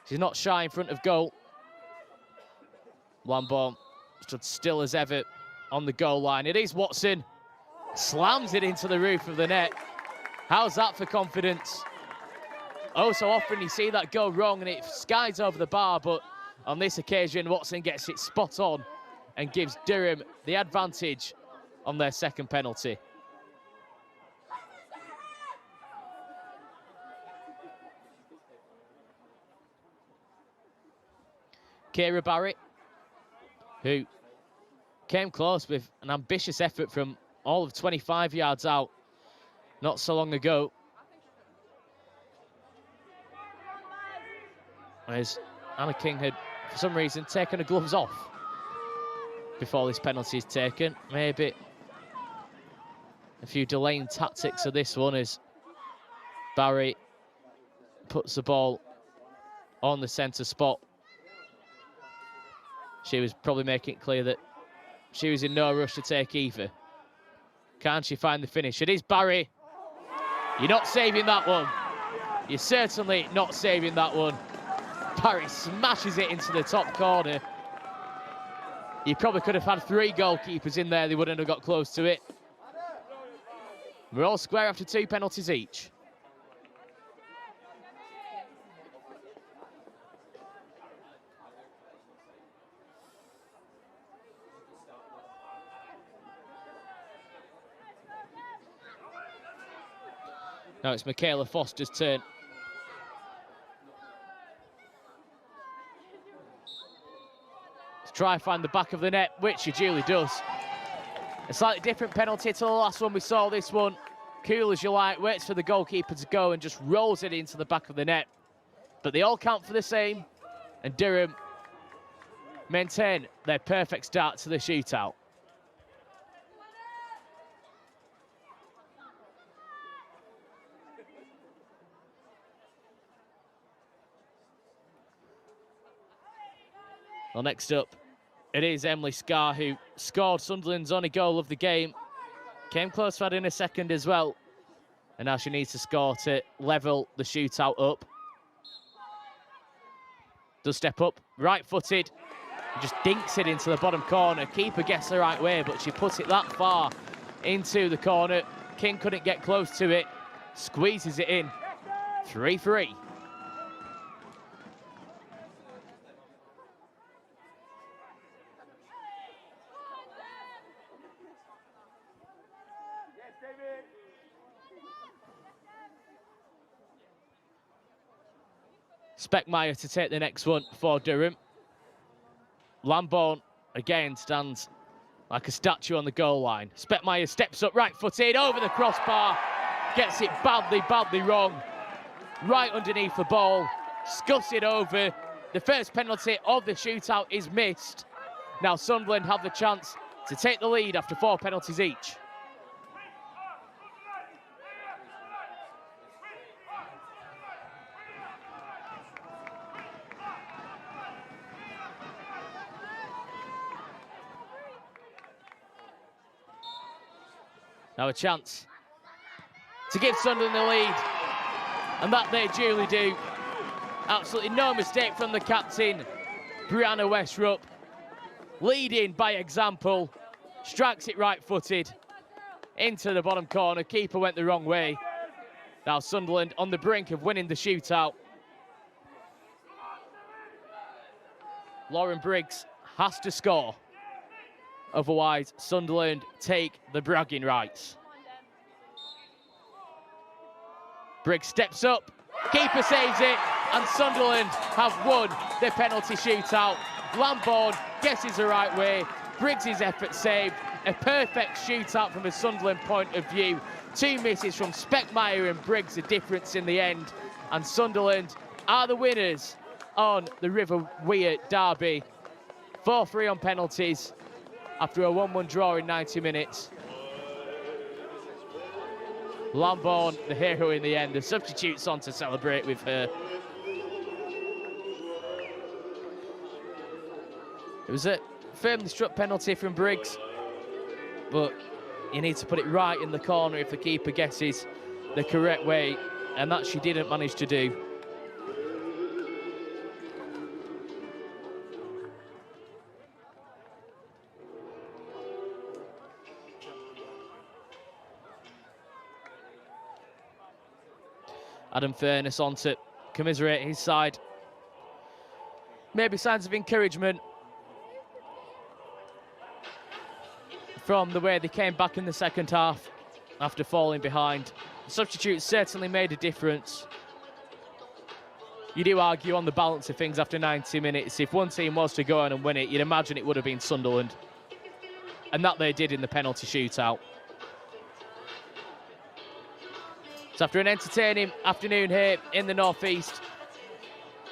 she's not shy in front of goal. Lamborn stood still as ever on the goal line. It is Watson. Slams it into the roof of the net. How's that for confidence? Oh, so often you see that go wrong and it skies over the bar, but on this occasion, Watson gets it spot on and gives Durham the advantage on their second penalty. Kira Barrett, who came close with an ambitious effort from all of 25 yards out not so long ago. As Anna King had, for some reason, taken her gloves off before this penalty is taken. Maybe a few delaying tactics of this one as Barry puts the ball on the centre spot. She was probably making it clear that she was in no rush to take either. Can she find the finish? It is Barry. You're not saving that one. You're certainly not saving that one. Barry smashes it into the top corner. You probably could have had 3 goalkeepers in there. They wouldn't have got close to it. We're all square after 2 penalties each. Now it's Michaela Foster's turn. Let's try and find the back of the net, which she duly does. A slightly different penalty to the last one we saw. This one, cool as you like, waits for the goalkeeper to go and just rolls it into the back of the net. But they all count for the same, and Durham maintain their perfect start to the shootout. Well, next up, it is Emily Scarr, who scored Sunderland's only goal of the game. Came close to adding a second as well. And now she needs to score to level the shootout up. Does step up, right-footed. Just dinks it into the bottom corner. Keeper gets the right way, but she put it that far into the corner. King couldn't get close to it. Squeezes it in. 3-3. Speckmeyer to take the next one for Durham. Lamborn again stands like a statue on the goal line. Speckmeyer steps up right-footed over the crossbar. Gets it badly, badly wrong. Right underneath the ball. Scuffs it over. The first penalty of the shootout is missed. Now Sunderland have the chance to take the lead after 4 penalties each. Now a chance to give Sunderland the lead, and that they duly do. Absolutely no mistake from the captain, Brianna Westrup. leading by example, strikes it right-footed into the bottom corner. Keeper went the wrong way. Now Sunderland on the brink of winning the shootout. Lauren Briggs has to score. Otherwise, Sunderland take the bragging rights. Briggs steps up, keeper saves it, and Sunderland have won the penalty shootout. Lambourne guesses the right way, Briggs' effort saved. A perfect shootout from a Sunderland point of view. 2 misses from Speckmeyer and Briggs, the difference in the end. And Sunderland are the winners on the River Weir derby. 4-3 on penalties after a 1-1 draw in 90 minutes. Lambourne, the hero in the end. The substitutes on to celebrate with her. It was a firmly struck penalty from Briggs, but you need to put it right in the corner if the keeper guesses the correct way, and that she didn't manage to do. Adam Furness on to commiserate his side. Maybe signs of encouragement from the way they came back in the second half after falling behind. The substitutes certainly made a difference. You do argue on the balance of things after 90 minutes. If one team was to go on and win it, you'd imagine it would have been Sunderland. And that they did in the penalty shootout. So after an entertaining afternoon here in the northeast,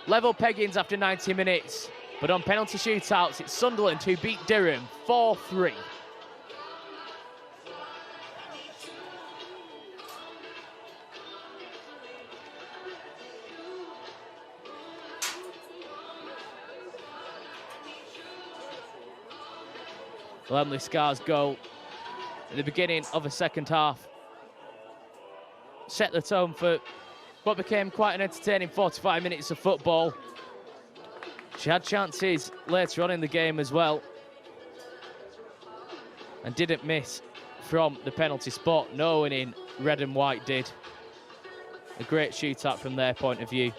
level peggings after 90 minutes, but on penalty shootouts, it's Sunderland who beat Durham 4-3. Well, Emily Scar's goal at the beginning of the second half set the tone for what became quite an entertaining 45 minutes of football. She had chances later on in the game as well, and didn't miss from the penalty spot. No one in red and white did. A great shootout from their point of view.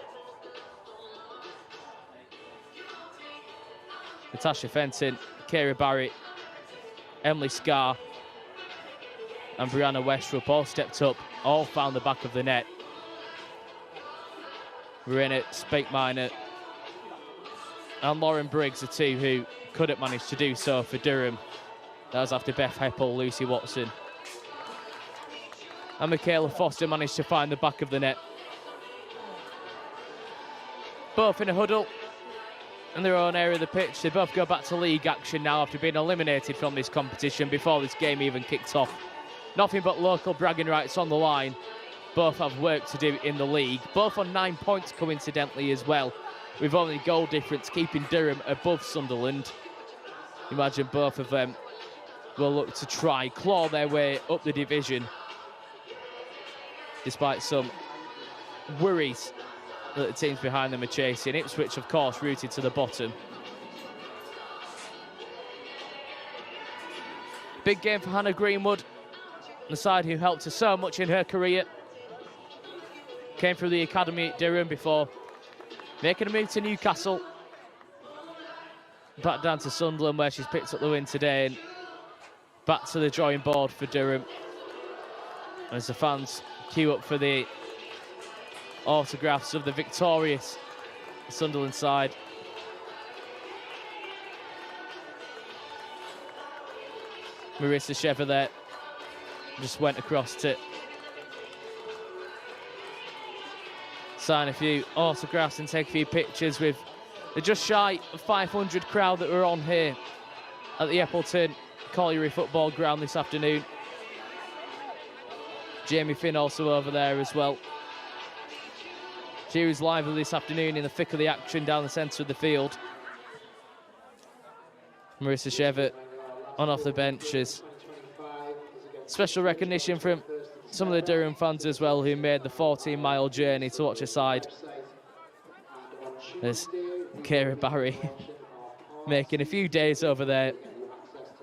Natasha Fenton, Kira Barrett, Emily Scar and Brianna Westrup all stepped up, all found the back of the net. Verena Speckmeyer and Lauren Briggs are two who couldn't manage to do so for Durham. That was after Beth Heppel, Lucy Watson and Michaela Foster managed to find the back of the net. Both in a huddle in their own area of the pitch. They both go back to league action now after being eliminated from this competition before this game even kicked off. Nothing but local bragging rights on the line. Both have work to do in the league. Both on 9 points coincidentally as well, with only goal difference keeping Durham above Sunderland. Imagine both of them will look to try claw their way up the division, despite some worries that the teams behind them are chasing. Ipswich, of course, rooted to the bottom. Big game for Hannah Greenwood, the side who helped her so much in her career. Came through the academy at Durham before making a move to Newcastle. Back down to Sunderland where she's picked up the win today, and back to the drawing board for Durham as the fans queue up for the autographs of the victorious Sunderland side. Marissa Shever there just went across to sign a few autographs and take a few pictures with the just shy of 500 crowd that were on here at the Eppleton Colliery football ground this afternoon. Jamie Finn also over there as well. She was lively this afternoon in the thick of the action down the centre of the field. Marissa Shever on off the benches. Special recognition from some of the Durham fans as well who made the 14-mile journey to watch her side. There's Kira Barry making a few days over there.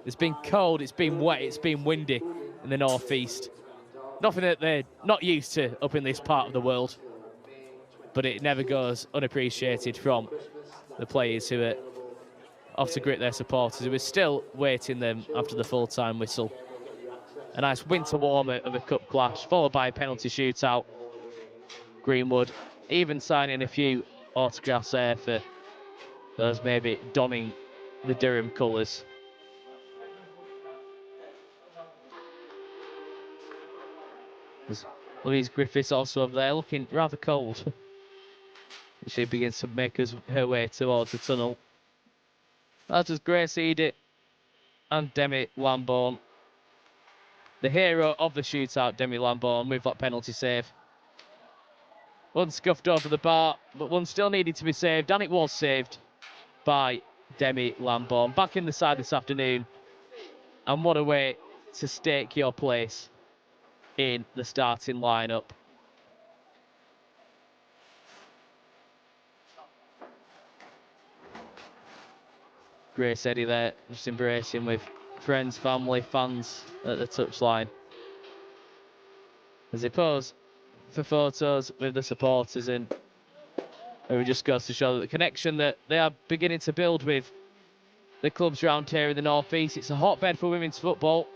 It's been cold, it's been wet, it's been windy in the northeast. Nothing that they're not used to up in this part of the world, but it never goes unappreciated from the players who are off to greet their supporters, who are still waiting them after the full-time whistle. A nice winter warmer of a cup clash, followed by a penalty shootout. Greenwood even signing a few autographs there for those maybe donning the Durham colours. There's Louise Griffiths also up there, looking rather cold. She begins to make her way towards the tunnel. As does Grace Edith and Demi Lambourne. The hero of the shootout, Demi Lambourne, with that penalty save. One scuffed over the bar, but one still needed to be saved, and it was saved by Demi Lambourne. Back in the side this afternoon, and what a way to stake your place in the starting lineup. Grace Eddy there, just embracing with friends, family, fans at the touchline as they pose for photos with the supporters, and it just goes to show that the connection that they are beginning to build with the clubs around here in the northeast. It's a hotbed for women's football.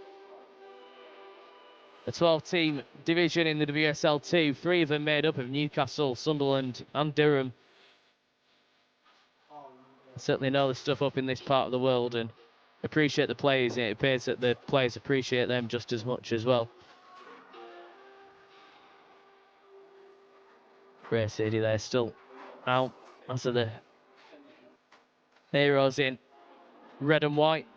A 12-team division in the WSL 2, 3 of them made up of Newcastle, Sunderland and Durham. I certainly know the stuff up in this part of the world and appreciate the players, and it appears that the players appreciate them just as much as well. Grace City there still out, as are the heroes in red and white.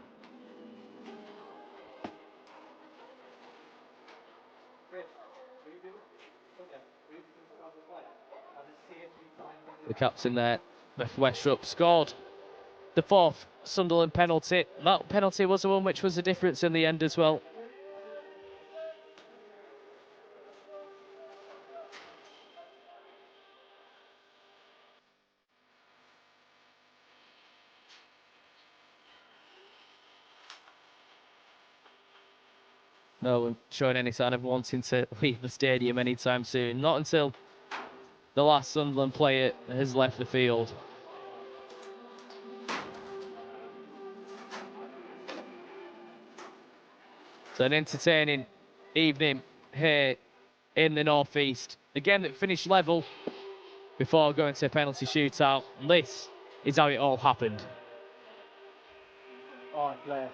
The captain there, Beth Westrup, scored the 4th Sunderland penalty. That penalty was the one which was the difference in the end as well. No one showing any sign of wanting to leave the stadium anytime soon. Not until the last Sunderland player has left the field. So an entertaining evening here in the northeast. A game that finished level before going to a penalty shootout. And this is how it all happened. Oh, Blair.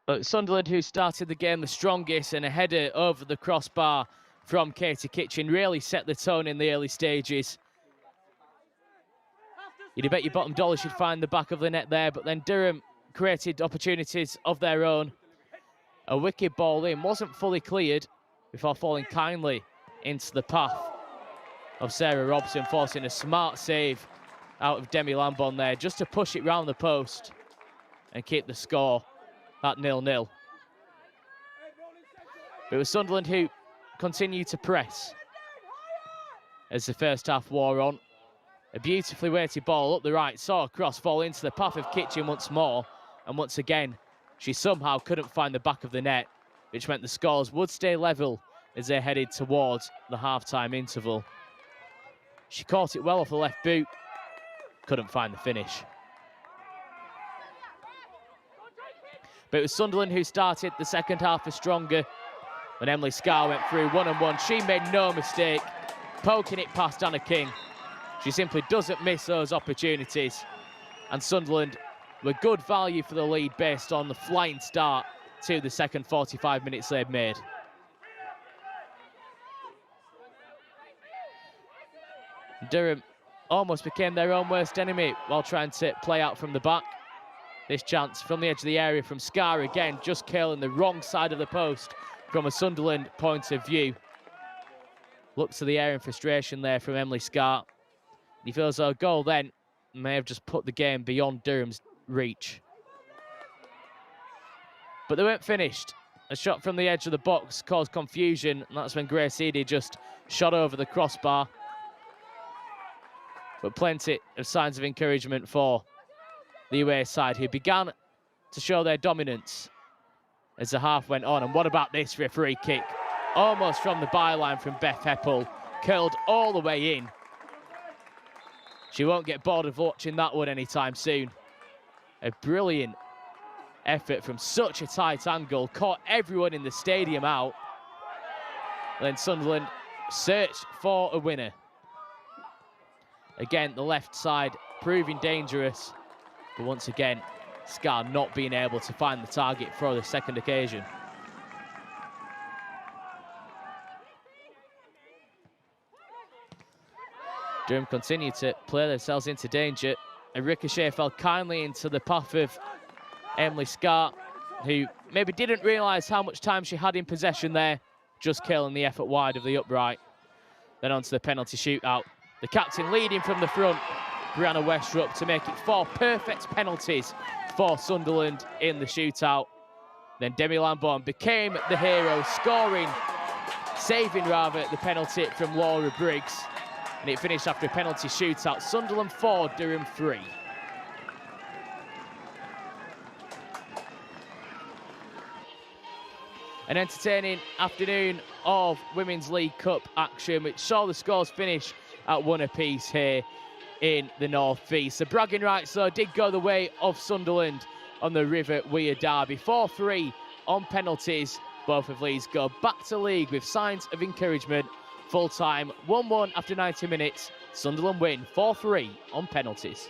But Sunderland, who started the game the strongest, and a header over the crossbar from Katie Kitchen, really set the tone in the early stages. You'd bet your bottom dollar she'd find the back of the net there, but then Durham created opportunities of their own. A wicked ball in, wasn't fully cleared before falling kindly into the path of Sarah Robson, forcing a smart save out of Demi Lambourne there, just to push it round the post and keep the score at 0-0. But it was Sunderland who continued to press as the first half wore on. A beautifully weighted ball up the right, saw a cross fall into the path of Kitchen once more, and once again she somehow couldn't find the back of the net, which meant the scores would stay level as they headed towards the half-time interval. She caught it well off the left boot, couldn't find the finish. But it was Sunderland who started the second half for stronger. When Emily Scarr went through one-on-one, she made no mistake, poking it past Anna King. She simply doesn't miss those opportunities. And Sunderland were good value for the lead based on the flying start to the second 45 minutes they've made. Durham almost became their own worst enemy while trying to play out from the back. This chance from the edge of the area from Scarr again, just curling the wrong side of the post from a Sunderland point of view. Looks to the air in frustration there from Emily Scarr. He feels though a goal then may have just put the game beyond Durham's reach. But they weren't finished. a shot from the edge of the box caused confusion, and that's when Grace Eady just shot over the crossbar. But plenty of signs of encouragement for the away side, who began to show their dominance as the half went on. And what about this for a free kick? Almost from the byline from Beth Heppel, curled all the way in. She won't get bored of watching that one anytime soon. A brilliant effort from such a tight angle, caught everyone in the stadium out. And then Sunderland searched for a winner. Again, the left side proving dangerous, but once again, Scar not being able to find the target for the second occasion. Durham continue to play themselves into danger. A ricochet fell kindly into the path of Emily Scar, who maybe didn't realise how much time she had in possession there, just killing the effort wide of the upright. Then onto the penalty shootout. The captain leading from the front, Brianna Westrup, to make it 4 perfect penalties for Sunderland in the shootout. Then Demi Lambourne became the hero, saving the penalty from Laura Briggs. And it finished after a penalty shootout. Sunderland 4, Durham 3. An entertaining afternoon of Women's League Cup action, which saw the scores finish at 1 apiece here in the North East. The bragging rights, though, did go the way of Sunderland on the River Weir derby. 4-3 on penalties. Both of Leeds go back to league with signs of encouragement. Full time, 1-1 after 90 minutes. Sunderland win 4-3 on penalties.